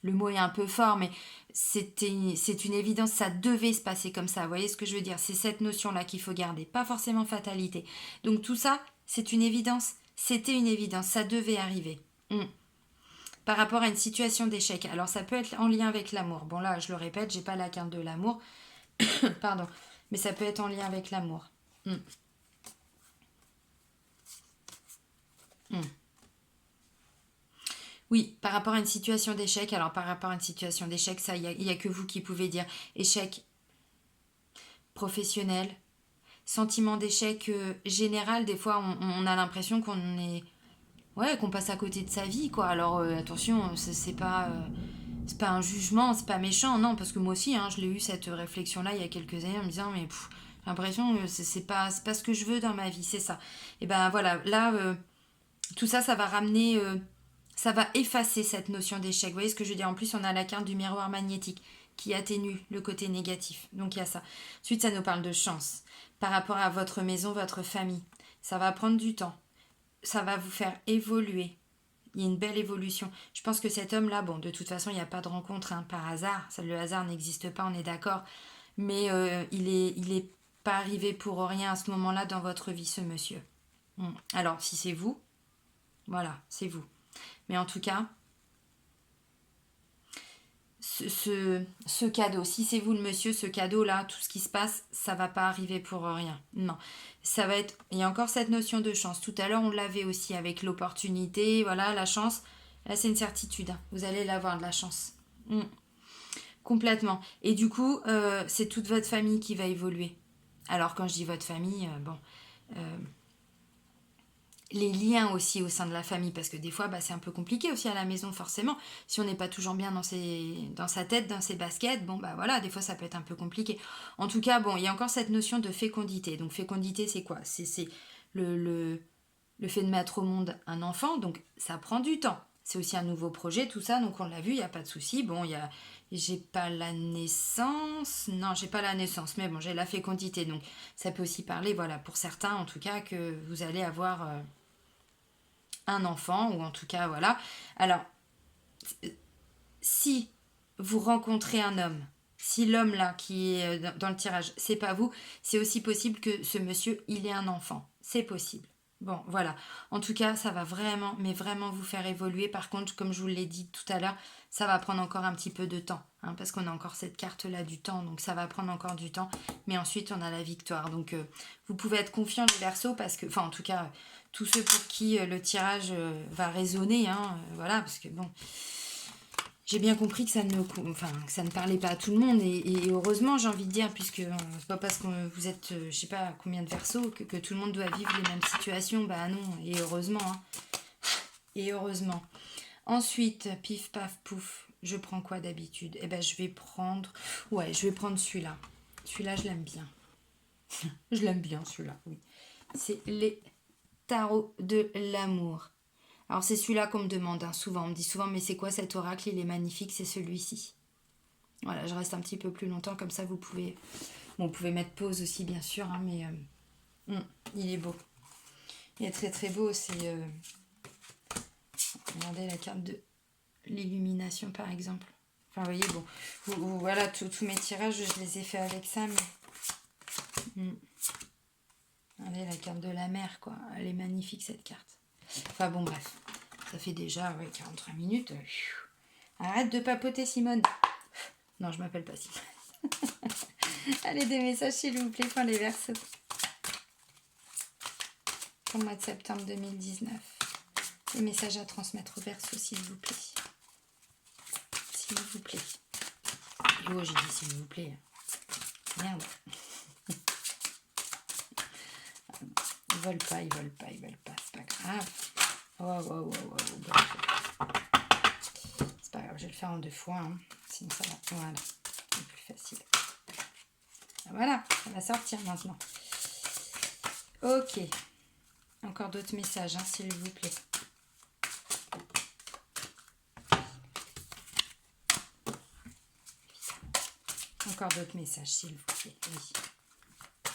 le mot est un peu fort, mais c'est une évidence, ça devait se passer comme ça. Vous voyez ce que je veux dire? C'est cette notion-là qu'il faut garder, pas forcément fatalité. Donc tout ça, c'est une évidence. C'était une évidence, ça devait arriver. Par rapport à une situation d'échec. Alors ça peut être en lien avec l'amour. Bon là, je le répète, j'ai pas la carte de l'amour. Pardon. Mais ça peut être en lien avec l'amour. Mm. Mm. Oui, par rapport à une situation d'échec, alors par rapport à une situation d'échec, ça, il y a que vous qui pouvez dire échec professionnel, sentiment d'échec général. Des fois, on a l'impression qu'on est, ouais, qu'on passe à côté de sa vie, quoi. Alors attention, c'est pas un jugement, c'est pas méchant, non, parce que moi aussi, hein, je l'ai eu cette réflexion-là il y a quelques années en me disant, mais j'ai l'impression que c'est pas ce que je veux dans ma vie, c'est ça. Et ben voilà, là, tout ça, ça va ramener, ça va effacer cette notion d'échec. Vous voyez ce que je veux dire? En plus, on a la carte du miroir magnétique qui atténue le côté négatif. Donc il y a ça. Ensuite, ça nous parle de chance. Par rapport à votre maison, votre famille, ça va prendre du temps. Ça va vous faire évoluer. Il y a une belle évolution. Je pense que cet homme-là, bon, de toute façon, il n'y a pas de rencontre hein, par hasard. Ça, le hasard n'existe pas, on est d'accord. Mais il est pas arrivé pour rien à ce moment-là dans votre vie, ce monsieur. Alors, si c'est vous, voilà, c'est vous. Mais en tout cas, ce cadeau, si c'est vous le monsieur, ce cadeau-là, tout ce qui se passe, ça va pas arriver pour rien. Non. Ça va être. Il y a encore cette notion de chance. Tout à l'heure, on l'avait aussi avec l'opportunité, voilà, la chance. Là, c'est une certitude. Hein. Vous allez l'avoir de la chance. Complètement. Et du coup, c'est toute votre famille qui va évoluer. Alors, quand je dis votre famille, bon. Les liens aussi au sein de la famille, parce que des fois, bah, c'est un peu compliqué aussi à la maison, forcément. Si on n'est pas toujours bien dans sa tête, dans ses baskets, bon, bah voilà, des fois, ça peut être un peu compliqué. En tout cas, bon, il y a encore cette notion de fécondité. Donc, fécondité, c'est quoi? C'est le fait de mettre au monde un enfant, donc ça prend du temps. C'est aussi un nouveau projet, tout ça, donc on l'a vu, il n'y a pas de souci. Bon, j'ai pas la naissance, non, j'ai pas la naissance, mais bon, j'ai la fécondité, donc ça peut aussi parler, voilà, pour certains en tout cas, que vous allez avoir un enfant, ou en tout cas, voilà. Alors, si vous rencontrez un homme, si l'homme là qui est dans le tirage, c'est pas vous, c'est aussi possible que ce monsieur, il ait un enfant. C'est possible. Bon, voilà. En tout cas, ça va vraiment, mais vraiment vous faire évoluer. Par contre, comme je vous l'ai dit tout à l'heure, ça va prendre encore un petit peu de temps, hein, parce qu'on a encore cette carte-là du temps, donc ça va prendre encore du temps. Mais ensuite, on a la victoire. Donc, vous pouvez être confiant les Verseaux, parce que, enfin, en tout cas, tous ceux pour qui le tirage va résonner, hein, voilà, parce que bon, j'ai bien compris que que ça ne parlait pas à tout le monde et heureusement j'ai envie de dire puisque c'est pas parce que vous êtes je sais pas combien de Verseaux que tout le monde doit vivre les mêmes situations, bah non, et heureusement hein. Et heureusement. Ensuite, pif paf pouf, je prends quoi d'habitude? Eh ben je vais prendre celui-là. Celui-là je l'aime bien. Je l'aime bien celui-là, oui. C'est les tarots de l'amour. Alors c'est celui-là qu'on me demande hein, souvent. On me dit souvent mais c'est quoi cet oracle? Il est magnifique, c'est celui-ci. Voilà, je reste un petit peu plus longtemps comme ça vous pouvez... Bon, vous pouvez mettre pause aussi bien sûr, hein, mais il est beau. Il est très très beau, c'est... Regardez la carte de l'illumination par exemple. Enfin vous voyez, bon, voilà, tous mes tirages je les ai fait avec ça, mais... Regardez la carte de la mer quoi, elle est magnifique cette carte. Enfin bon bref, ça fait déjà 43 minutes. Arrête de papoter Simone. Non, je m'appelle pas Simone. Allez, des messages s'il vous plaît pour les Verseaux. Pour le mois de septembre 2019. Des messages à transmettre aux Verseaux s'il vous plaît. S'il vous plaît. Oh, j'ai dit s'il vous plaît. Merde. Ils veulent pas, c'est pas grave. Oh. C'est pas grave, je vais le faire en 2 fois. Hein. Sinon ça va. Voilà. C'est plus facile. Voilà, ça va sortir maintenant. Ok. Encore d'autres messages, hein, s'il vous plaît. Encore d'autres messages, s'il vous plaît.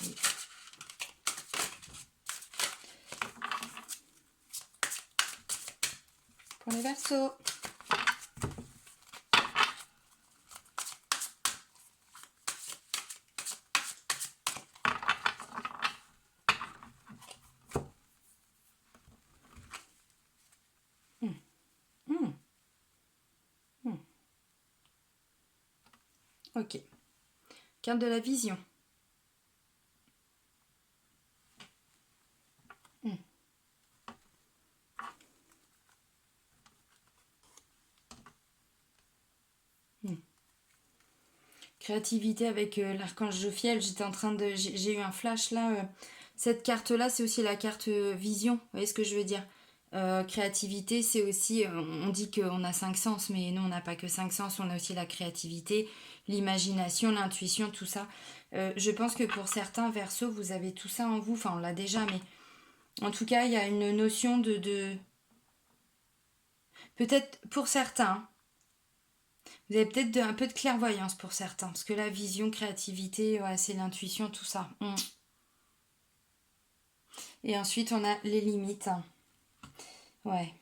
Oui. Pour les Verseaux. Ok. Carte de la vision. Créativité avec l'archange Jophiel, j'étais en train de... J'ai eu un flash là. Cette carte-là, c'est aussi la carte vision. Vous voyez ce que je veux dire? Créativité, c'est aussi... on dit qu'on a 5 sens, mais non, on n'a pas que 5 sens. On a aussi la créativité, l'imagination, l'intuition, tout ça. Je pense que pour certains Verseaux, vous avez tout ça en vous. Enfin, on l'a déjà, mais... En tout cas, il y a une notion de... Peut-être pour certains... Vous avez peut-être un peu de clairvoyance pour certains, parce que la vision, créativité, ouais, c'est l'intuition, tout ça. Et ensuite, on a les limites. Ouais.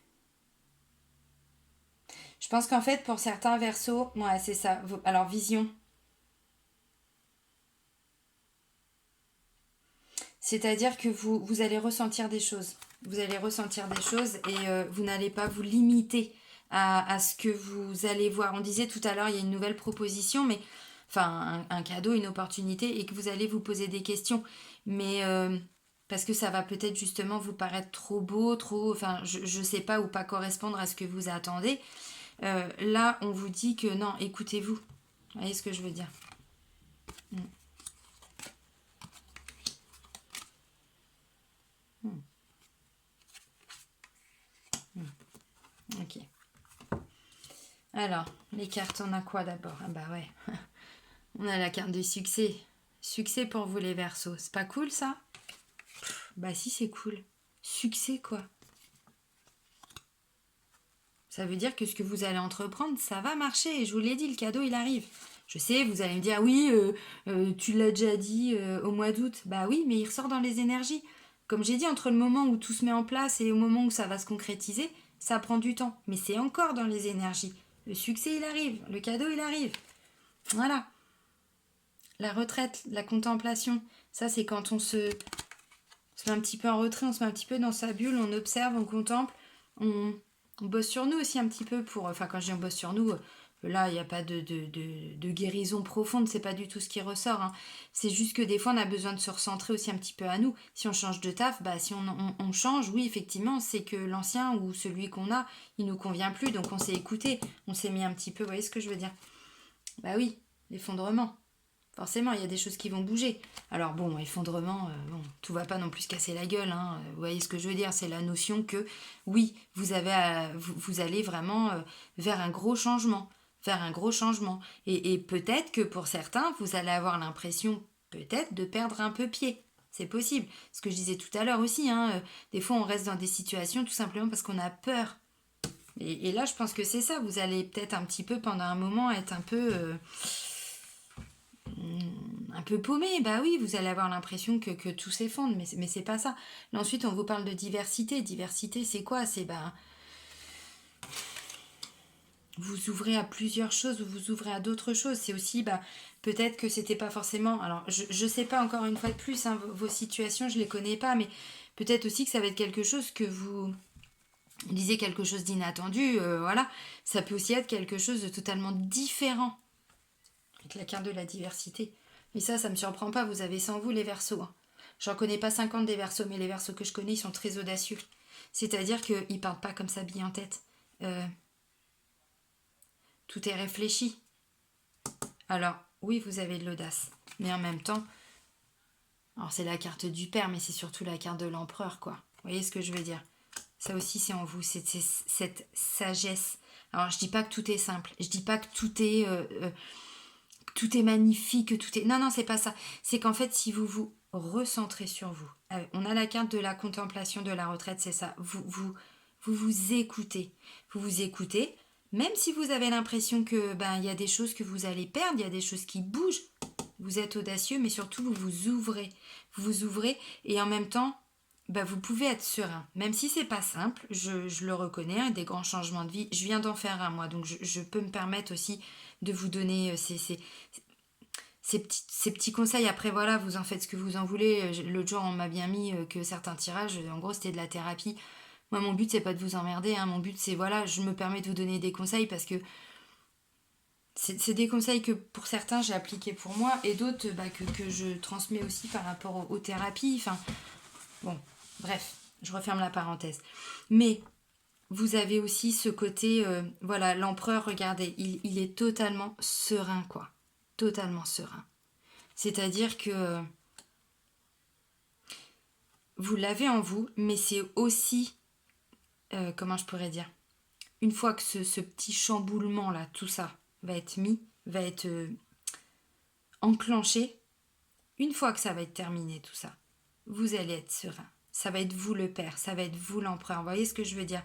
Je pense qu'en fait, pour certains Verseaux, ouais, c'est ça. Alors, vision. C'est-à-dire que vous allez ressentir des choses. Vous allez ressentir des choses et vous n'allez pas vous limiter à ce que vous allez voir. On disait tout à l'heure, il y a une nouvelle proposition, mais enfin un cadeau, une opportunité, et que vous allez vous poser des questions. Mais parce que ça va peut-être justement vous paraître trop beau, trop, enfin je sais pas, ou pas correspondre à ce que vous attendez. Là, on vous dit que non, écoutez-vous. Vous voyez ce que je veux dire? Mm. Mm. Ok. Alors, les cartes, on a quoi d'abord? Ah bah ouais. On a la carte de succès. Succès pour vous les Verseaux. C'est pas cool ça? Bah si, c'est cool. Succès quoi. Ça veut dire que ce que vous allez entreprendre, ça va marcher. Et je vous l'ai dit, le cadeau, il arrive. Je sais, vous allez me dire, oui, tu l'as déjà dit au mois d'août. Bah oui, mais il ressort dans les énergies. Comme j'ai dit, entre le moment où tout se met en place et au moment où ça va se concrétiser, ça prend du temps. Mais c'est encore dans les énergies. Le succès, il arrive. Le cadeau, il arrive. Voilà. La retraite, la contemplation, ça c'est quand on se met un petit peu en retrait, on se met un petit peu dans sa bulle, on observe, on contemple, on bosse sur nous aussi un petit peu pour... Enfin quand je dis on bosse sur nous, là il n'y a pas de guérison profonde, c'est pas du tout ce qui ressort. Hein. C'est juste que des fois on a besoin de se recentrer aussi un petit peu à nous. Si on change de taf, bah si on change, oui effectivement, c'est que l'ancien ou celui qu'on a, il nous convient plus, donc on s'est écouté, on s'est mis un petit peu, vous voyez ce que je veux dire? Bah oui, l'effondrement. Forcément, il y a des choses qui vont bouger. Alors bon, effondrement, bon, tout va pas non plus se casser la gueule. Hein. Vous voyez ce que je veux dire? C'est la notion que, oui, vous allez vraiment vers un gros changement. Vers un gros changement. Et peut-être que pour certains, vous allez avoir l'impression, peut-être, de perdre un peu pied. C'est possible. Ce que je disais tout à l'heure aussi, hein, des fois on reste dans des situations tout simplement parce qu'on a peur. Et là, je pense que c'est ça. Vous allez peut-être un petit peu, pendant un moment, être un peu paumé, bah oui, vous allez avoir l'impression que tout s'effondre, mais c'est pas ça. Là, ensuite, on vous parle de diversité. Diversité, c'est quoi? C'est bah, vous ouvrez à plusieurs choses, vous ouvrez à d'autres choses. C'est aussi, bah, peut-être que c'était pas forcément. Alors, je sais pas encore une fois de plus, hein, vos situations, je les connais pas, mais peut-être aussi que ça va être quelque chose que vous disiez quelque chose d'inattendu, voilà. Ça peut aussi être quelque chose de totalement différent. Avec la carte de la diversité. Et ça me surprend pas, vous avez sans vous les Verseaux. Hein. J'en connais pas 50 des Verseaux, mais les Verseaux que je connais, ils sont très audacieux. C'est-à-dire qu'ils partent pas comme ça bille en tête. Euh, tout est réfléchi. Alors, oui, vous avez de l'audace. Mais en même temps, alors c'est la carte du père, mais c'est surtout la carte de l'empereur, quoi. Vous voyez ce que je veux dire? Ça aussi, c'est en vous, c'est cette sagesse. Alors, je dis pas que tout est simple. Je dis pas que tout est magnifique, tout est... Non, non, c'est pas ça. C'est qu'en fait, si vous vous recentrez sur vous, on a la carte de la contemplation de la retraite, c'est ça. Vous écoutez. Vous vous écoutez, même si vous avez l'impression que ben il y a des choses que vous allez perdre, il y a des choses qui bougent. Vous êtes audacieux, mais surtout vous vous ouvrez. Vous vous ouvrez et en même temps, bah, vous pouvez être serein. Même si c'est pas simple, je le reconnais, hein, des grands changements de vie. Je viens d'en faire un, moi, donc je peux me permettre aussi de vous donner ces petits conseils. Après, voilà, vous en faites ce que vous en voulez. L'autre jour, on m'a bien mis que certains tirages, en gros, c'était de la thérapie. Moi, mon but, c'est pas de vous emmerder. Hein. Mon but, c'est, voilà, je me permets de vous donner des conseils parce que c'est des conseils que pour certains, j'ai appliqués pour moi et d'autres bah, que je transmets aussi par rapport aux thérapies. Enfin, bon, bref, je referme la parenthèse. Mais vous avez aussi ce côté, voilà, l'empereur, regardez, il est totalement serein, quoi. totalement serein. C'est-à-dire que vous l'avez en vous, mais c'est aussi, comment je pourrais dire, une fois que ce petit chamboulement là, tout ça va être mis, va être enclenché, une fois que ça va être terminé tout ça, vous allez être serein. Ça va être vous le père, ça va être vous l'empereur. Vous voyez ce que je veux dire?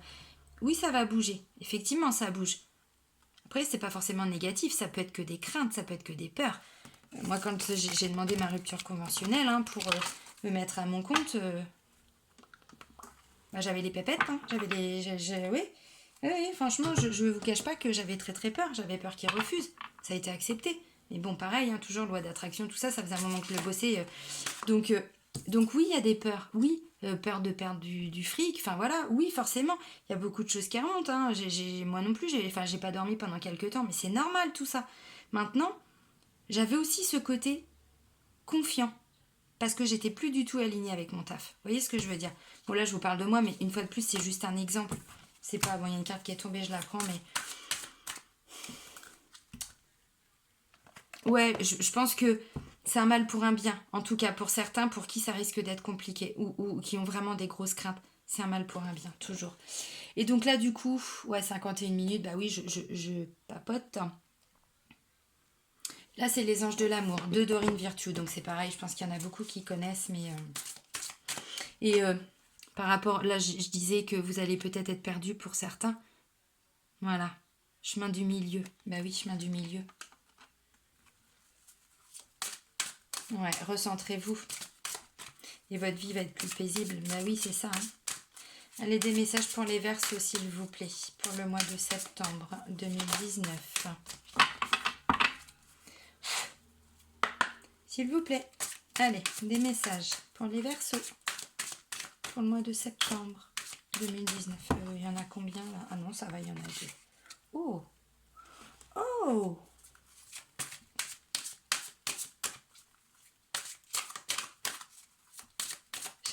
Oui, ça va bouger. Effectivement, ça bouge. Après, c'est pas forcément négatif, ça peut être que des craintes, ça peut être que des peurs. Moi, quand j'ai demandé ma rupture conventionnelle pour me mettre à mon compte, j'avais des pépettes, j'avais des... Oui, franchement, je ne vous cache pas que j'avais très très peur. J'avais peur qu'il refuse. Ça a été accepté. Mais bon, pareil, toujours loi d'attraction, tout ça, ça faisait un moment que je le bossais. Donc oui, il y a des peurs. Oui, peur de perdre du fric. Enfin voilà, oui, forcément. Il y a beaucoup de choses qui remontent. Moi non plus, j'ai pas dormi pendant quelques temps. Mais c'est normal tout ça. Maintenant, j'avais aussi ce côté confiant. Parce que j'étais plus du tout alignée avec mon taf. Vous voyez ce que je veux dire? Bon, là, je vous parle de moi, mais une fois de plus, c'est juste un exemple. C'est pas... Bon, il y a une carte qui est tombée, je la prends, mais... Ouais, je pense que c'est un mal pour un bien. En tout cas, pour certains, pour qui ça risque d'être compliqué, ou qui ont vraiment des grosses craintes. C'est un mal pour un bien, toujours. Et donc là, du coup, 51 minutes, bah oui, je papote. Là, c'est les anges de l'amour, de Dorine Virtue. Donc c'est pareil, je pense qu'il y en a beaucoup qui connaissent, mais... par rapport... Là, je disais que vous allez peut-être être perdu pour certains. Voilà. Chemin du milieu. Bah oui, chemin du milieu. Ouais, recentrez-vous. Et votre vie va être plus paisible. Bah oui, c'est ça. Allez, des messages pour les Verseaux, s'il vous plaît. Pour le mois de septembre 2019. S'il vous plaît. Allez, des messages pour les Verseaux. Pour le mois de septembre 2019. Il y en a combien là? Ah non, ça va, il y en a 2. Oh! Oh!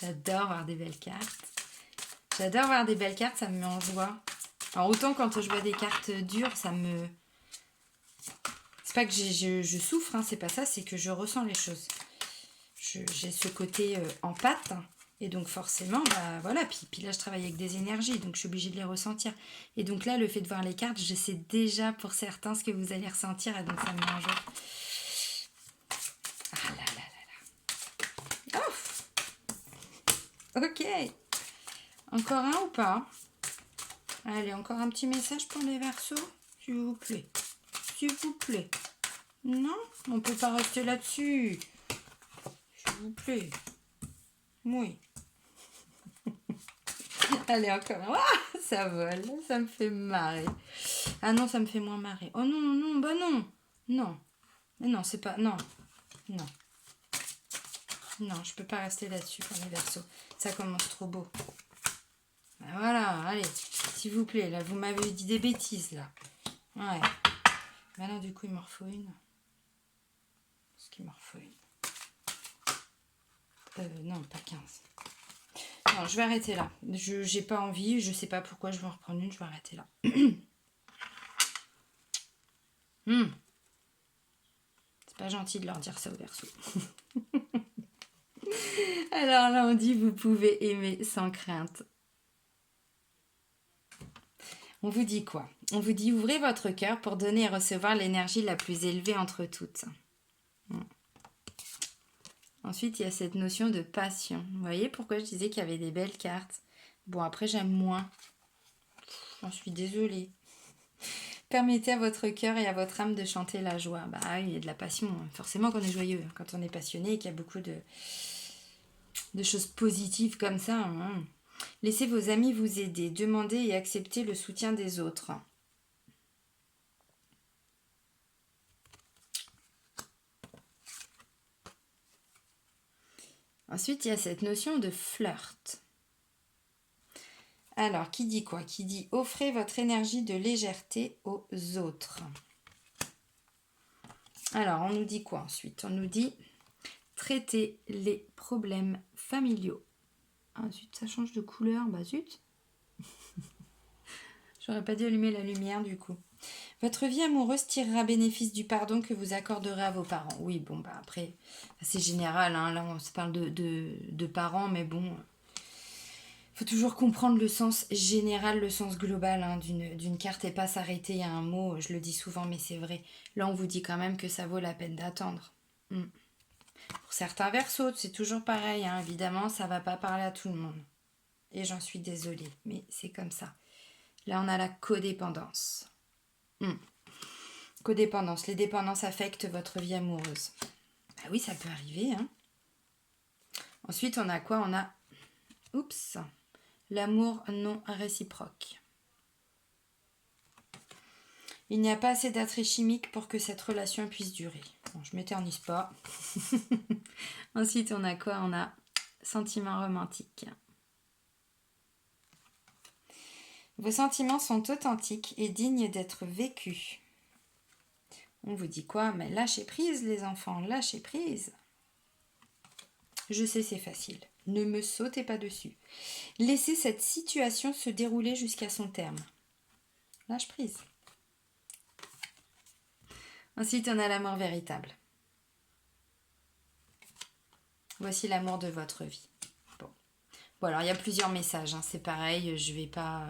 J'adore voir des belles cartes. J'adore voir des belles cartes, ça me met en joie. Alors autant quand je vois des cartes dures, ça me... C'est pas que je souffre, c'est pas ça, c'est que je ressens les choses. J'ai ce côté en pâte, et donc forcément, bah voilà, puis là je travaille avec des énergies, donc je suis obligée de les ressentir. Et donc là, le fait de voir les cartes, je sais déjà pour certains ce que vous allez ressentir, et donc ça me met en joie. Ah là là là là. Oh! Ok. Encore un ou pas? Allez, encore un petit message pour les Verseaux, s'il vous plaît. S'il vous plaît. Non, on peut pas rester là-dessus. S'il vous plaît. Oui. Allez, encore. Ah, ça vole, ça me fait marrer. Ah non, ça me fait moins marrer. Oh non, non, bah non. Non. Mais non, c'est pas... Non. Non. Non, je peux pas rester là-dessus pour les Verseaux. Ça commence trop beau. Ben voilà, allez. S'il vous plaît, là, vous m'avez dit des bêtises, là. Ouais. Maintenant, du coup, il m'en faut une. Est-ce qu'il m'en faut une? Non, pas 15. Non, je vais arrêter là. J'ai pas envie, je sais pas pourquoi je vais en reprendre une, je vais arrêter là. C'est pas gentil de leur dire ça au Verseau. Alors là, on dit vous pouvez aimer sans crainte. On vous dit quoi? On vous dit ouvrez votre cœur pour donner et recevoir l'énergie la plus élevée entre toutes. Ensuite, il y a cette notion de passion. Vous voyez pourquoi je disais qu'il y avait des belles cartes? Bon, après, j'aime moins. J'en suis désolée. Permettez à votre cœur et à votre âme de chanter la joie. Bah oui, il y a de la passion. Forcément qu'on est joyeux. Quand on est passionné et qu'il y a beaucoup de choses positives comme ça. Laissez vos amis vous aider. Demandez et acceptez le soutien des autres. Ensuite, il y a cette notion de flirt. Alors, qui dit quoi? Qui dit offrez votre énergie de légèreté aux autres. Alors, on nous dit quoi ensuite? On nous dit traiter les problèmes familiaux. Ah zut, ça change de couleur. Bah zut. J'aurais pas dû allumer la lumière du coup. Votre vie amoureuse tirera bénéfice du pardon que vous accorderez à vos parents. Oui, bon, bah après, c'est général, hein. Là on se parle de parents, mais bon, faut toujours comprendre le sens général, le sens global, hein, d'une carte et pas s'arrêter à un mot. Je le dis souvent, mais c'est vrai. Là, on vous dit quand même que ça vaut la peine d'attendre. Pour certains versos, c'est toujours pareil, hein. Évidemment, ça va pas parler à tout le monde. Et j'en suis désolée, mais c'est comme ça. Là, on a la codépendance. Codépendance. Les dépendances affectent votre vie amoureuse. Bah oui, ça peut arriver, hein. Ensuite, on a quoi? On a... Oups. L'amour non réciproque. Il n'y a pas assez d'attrait chimique pour que cette relation puisse durer. Bon, je m'éternise pas. Ensuite, on a quoi? On a sentiments romantiques. Vos sentiments sont authentiques et dignes d'être vécus. On vous dit quoi? Mais lâchez prise, les enfants, lâchez prise. Je sais, c'est facile. Ne me sautez pas dessus. Laissez cette situation se dérouler jusqu'à son terme. Lâche prise. Ensuite, on a l'amour véritable. Voici l'amour de votre vie. Bon, alors il y a plusieurs messages, hein, c'est pareil, je vais pas...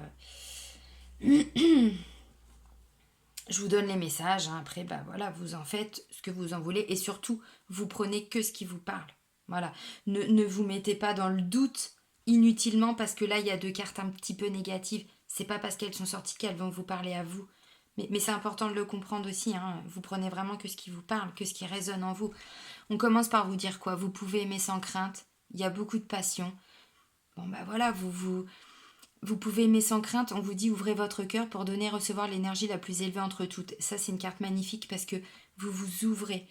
je vous donne les messages, hein, après, bah voilà, vous en faites ce que vous en voulez, et surtout, vous prenez que ce qui vous parle. Voilà, ne vous mettez pas dans le doute inutilement, parce que là, il y a 2 cartes un petit peu négatives. C'est pas parce qu'elles sont sorties qu'elles vont vous parler à vous. Mais c'est important de le comprendre aussi, hein. Vous prenez vraiment que ce qui vous parle, que ce qui résonne en vous. On commence par vous dire quoi? Vous pouvez aimer sans crainte, il y a beaucoup de passion. Bon bah voilà, vous pouvez aimer sans crainte, on vous dit ouvrez votre cœur pour donner et recevoir l'énergie la plus élevée entre toutes. Ça c'est une carte magnifique parce que vous ouvrez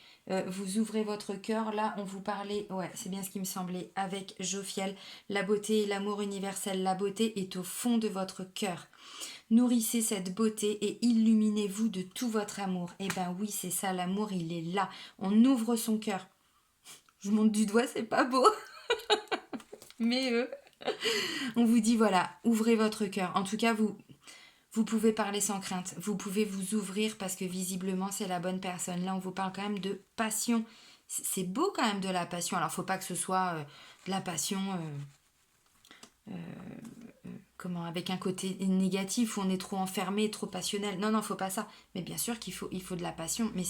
votre cœur. Là on vous parlait, ouais c'est bien ce qui me semblait, avec Jophiel, la beauté et l'amour universel. La beauté est au fond de votre cœur. Nourrissez cette beauté et illuminez-vous de tout votre amour. Eh ben oui c'est ça, l'amour il est là, on ouvre son cœur. Je monte du doigt, c'est pas beau. Mais on vous dit voilà, ouvrez votre cœur. En tout cas, vous pouvez parler sans crainte. Vous pouvez vous ouvrir parce que visiblement, c'est la bonne personne. Là, on vous parle quand même de passion. C'est beau quand même de la passion. Alors, faut pas que ce soit de la passion avec un côté négatif où on est trop enfermé, trop passionnel. Non, non, faut pas ça. Mais bien sûr qu'il faut de la passion. Mais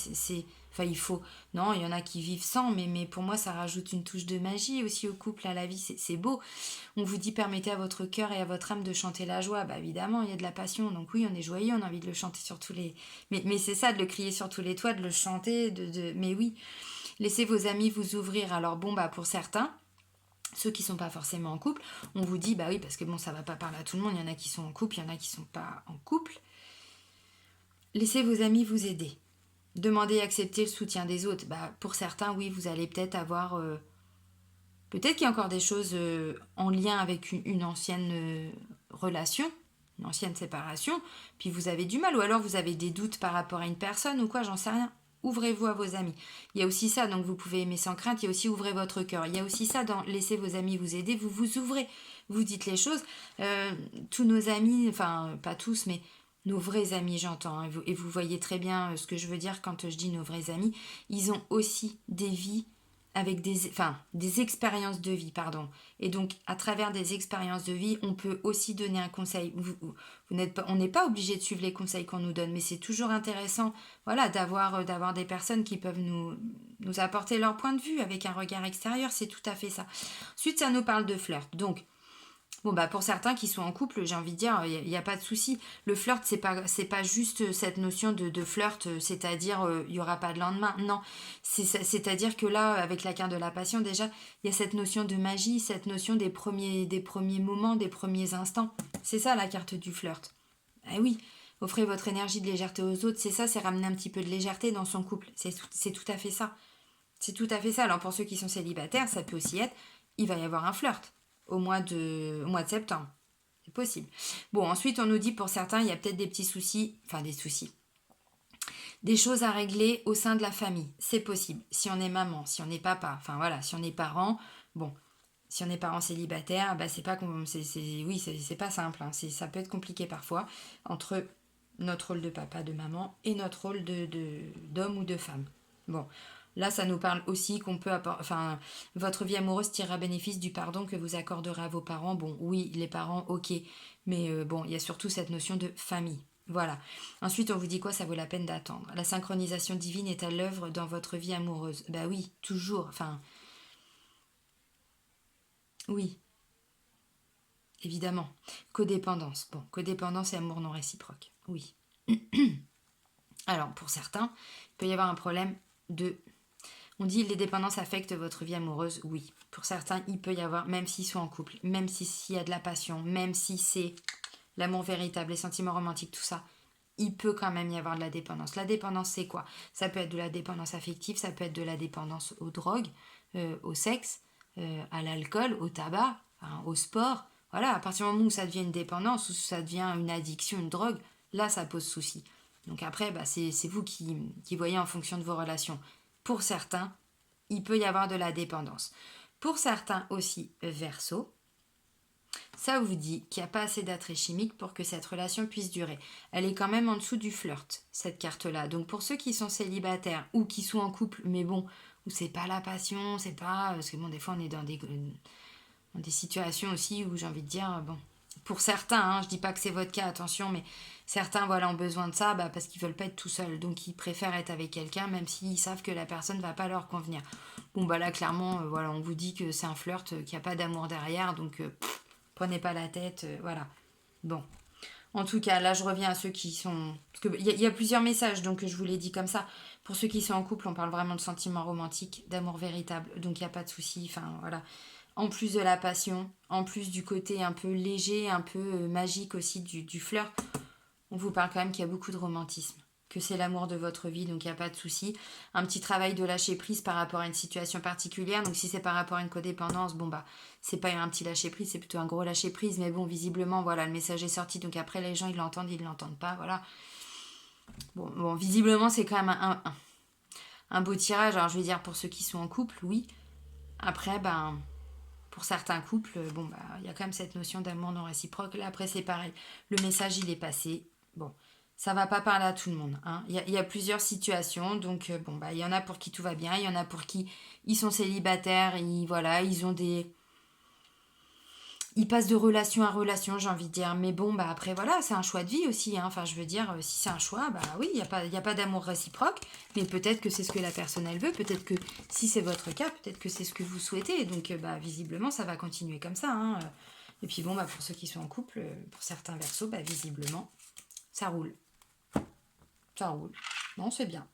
enfin, il faut... Non, il y en a qui vivent sans, mais pour moi, ça rajoute une touche de magie aussi au couple, à la vie. C'est beau. On vous dit, permettez à votre cœur et à votre âme de chanter la joie. Bah évidemment, il y a de la passion. Donc oui, on est joyeux, on a envie de le chanter sur tous les... Mais c'est ça, de le crier sur tous les toits, de le chanter, Mais oui, laissez vos amis vous ouvrir. Alors bon, bah pour certains... Ceux qui sont pas forcément en couple, on vous dit bah oui parce que bon ça va pas parler à tout le monde, il y en a qui sont en couple, il y en a qui sont pas en couple. Laissez vos amis vous aider. Demandez et acceptez le soutien des autres. Bah pour certains oui vous allez peut-être avoir peut-être qu'il y a encore des choses en lien avec une ancienne relation, une ancienne séparation, puis vous avez du mal ou alors vous avez des doutes par rapport à une personne ou quoi, j'en sais rien. Ouvrez-vous à vos amis. Il y a aussi ça, donc vous pouvez aimer sans crainte, il y a aussi ouvrez votre cœur. Il y a aussi ça dans laissez vos amis vous aider, vous vous ouvrez, vous dites les choses. Tous nos amis, enfin pas tous, mais nos vrais amis j'entends, hein, et vous voyez très bien ce que je veux dire quand je dis nos vrais amis, ils ont aussi des vies avec des expériences de vie, pardon. Et donc, à travers des expériences de vie, on peut aussi donner un conseil. On n'est pas obligé de suivre les conseils qu'on nous donne, mais c'est toujours intéressant, voilà, d'avoir des personnes qui peuvent nous apporter leur point de vue avec un regard extérieur. C'est tout à fait ça. Ensuite, ça nous parle de flirt. Donc, bon bah pour certains qui sont en couple, j'ai envie de dire, il n'y a pas de souci. Le flirt, c'est pas juste cette notion de flirt, c'est-à-dire il n'y aura pas de lendemain. Non, c'est-à-dire que là, avec la carte de la passion, déjà, il y a cette notion de magie, cette notion des premiers moments, des premiers instants. C'est ça la carte du flirt. Ah oui, offrez votre énergie de légèreté aux autres, c'est ça, c'est ramener un petit peu de légèreté dans son couple. C'est tout à fait ça. C'est tout à fait ça. Alors pour ceux qui sont célibataires, ça peut aussi être, il va y avoir un flirt au mois de septembre. C'est possible. Bon, ensuite, on nous dit pour certains, il y a peut-être des petits soucis, enfin des soucis, des choses à régler au sein de la famille. C'est possible. Si on est maman, si on est papa, enfin voilà, si on est parent, bon, si on est parent célibataire, bah c'est pas, c'est pas simple. Hein. Ça peut être compliqué parfois entre notre rôle de papa, de maman, et notre rôle d'homme ou de femme. Bon, là, ça nous parle aussi qu'on peut votre vie amoureuse tirera bénéfice du pardon que vous accorderez à vos parents. Bon, oui, les parents, ok, mais bon, il y a surtout cette notion de famille. Voilà. Ensuite, on vous dit quoi? Ça vaut la peine d'attendre. La synchronisation divine est à l'œuvre dans votre vie amoureuse. Bah oui, toujours. Enfin, oui, évidemment. Codépendance. Bon, codépendance et amour non réciproque. Oui. Alors, pour certains, il peut y avoir un problème de... On dit les dépendances affectent votre vie amoureuse. Oui. Pour certains, il peut y avoir, même s'ils sont en couple, même s'il y a de la passion, même si c'est l'amour véritable, les sentiments romantiques, tout ça, il peut quand même y avoir de la dépendance. La dépendance, c'est quoi? Ça peut être de la dépendance affective, ça peut être de la dépendance aux drogues, au sexe, à l'alcool, au tabac, enfin, au sport. Voilà, à partir du moment où ça devient une dépendance, où ça devient une addiction, une drogue, là, ça pose souci. Donc après, bah, c'est vous qui voyez en fonction de vos relations. Pour certains, il peut y avoir de la dépendance. Pour certains aussi, verso, ça vous dit qu'il n'y a pas assez d'attrait chimique pour que cette relation puisse durer. Elle est quand même en dessous du flirt, cette carte-là. Donc pour ceux qui sont célibataires ou qui sont en couple, mais bon, où c'est pas la passion, c'est pas... Parce que bon, des fois on est dans des situations aussi où j'ai envie de dire, bon, pour certains, hein, je dis pas que c'est votre cas, attention, mais certains voilà, ont besoin de ça parce qu'ils veulent pas être tout seuls. Donc ils préfèrent être avec quelqu'un même s'ils savent que la personne ne va pas leur convenir. Bon bah là clairement, voilà, on vous dit que c'est un flirt, qu'il n'y a pas d'amour derrière, donc... Prenez pas la tête, voilà. Bon. En tout cas, là, je reviens à ceux qui sont... Parce qu'il y a plusieurs messages, donc je vous l'ai dit comme ça. Pour ceux qui sont en couple, on parle vraiment de sentiments romantiques, d'amour véritable, donc il n'y a pas de souci, enfin, voilà. En plus de la passion, en plus du côté un peu léger, un peu magique aussi du flirt, on vous parle quand même qu'il y a beaucoup de romantisme, que c'est l'amour de votre vie, donc il n'y a pas de souci. Un petit travail de lâcher prise par rapport à une situation particulière, donc si c'est par rapport à une codépendance, bon bah c'est pas un petit lâcher prise, c'est plutôt un gros lâcher prise, mais bon visiblement voilà le message est sorti, donc après les gens ils l'entendent pas, voilà. Bon visiblement c'est quand même un beau tirage, alors je vais dire pour ceux qui sont en couple, oui. Après ben pour certains couples, bon bah il y a quand même cette notion d'amour non réciproque, là après c'est pareil, le message il est passé, bon. Ça va pas parler à tout le monde. Hein. Il y a plusieurs situations. Donc, bon, bah, il y en a pour qui tout va bien. Il y en a pour qui ils sont célibataires. Voilà, ils ont des... Ils passent de relation à relation, j'ai envie de dire. Mais bon, bah après, voilà, c'est un choix de vie aussi. Hein. Enfin, je veux dire, si c'est un choix, bah oui, il y a pas d'amour réciproque. Mais peut-être que c'est ce que la personne, elle veut. Peut-être que si c'est votre cas, peut-être que c'est ce que vous souhaitez. Donc, bah, visiblement, ça va continuer comme ça. Hein. Et puis, bon, bah, pour ceux qui sont en couple, pour certains versos, bah, visiblement, ça roule. Ça roule. Non, c'est bien.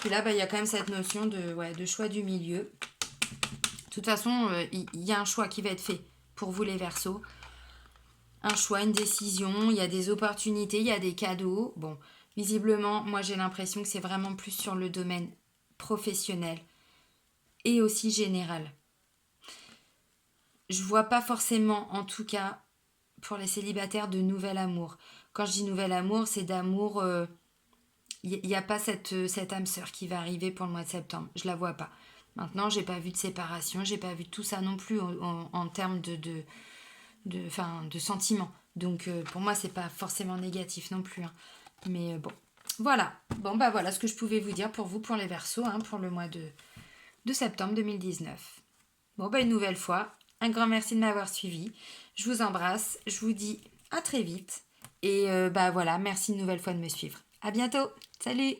Et là, bah, il y a quand même cette notion de choix du milieu. De toute façon, il y a un choix qui va être fait pour vous les Verseaux. Un choix, une décision, il y a des opportunités, il y a des cadeaux. Bon, visiblement, moi j'ai l'impression que c'est vraiment plus sur le domaine professionnel et aussi général. Je vois pas forcément, en tout cas, pour les célibataires, de nouvel amour. Quand je dis nouvel amour, c'est d'amour... il n'y a pas cette âme sœur qui va arriver pour le mois de septembre. Je la vois pas. Maintenant, j'ai pas vu de séparation, j'ai pas vu tout ça non plus en termes de sentiments. Donc pour moi, c'est pas forcément négatif non plus. Hein. Mais bon, voilà. Bon bah voilà ce que je pouvais vous dire pour vous, pour les Verseaux, hein, pour le mois de septembre 2019. Bon bah une nouvelle fois, un grand merci de m'avoir suivi. Je vous embrasse, je vous dis à très vite. Et bah voilà, merci une nouvelle fois de me suivre. À bientôt. Salut!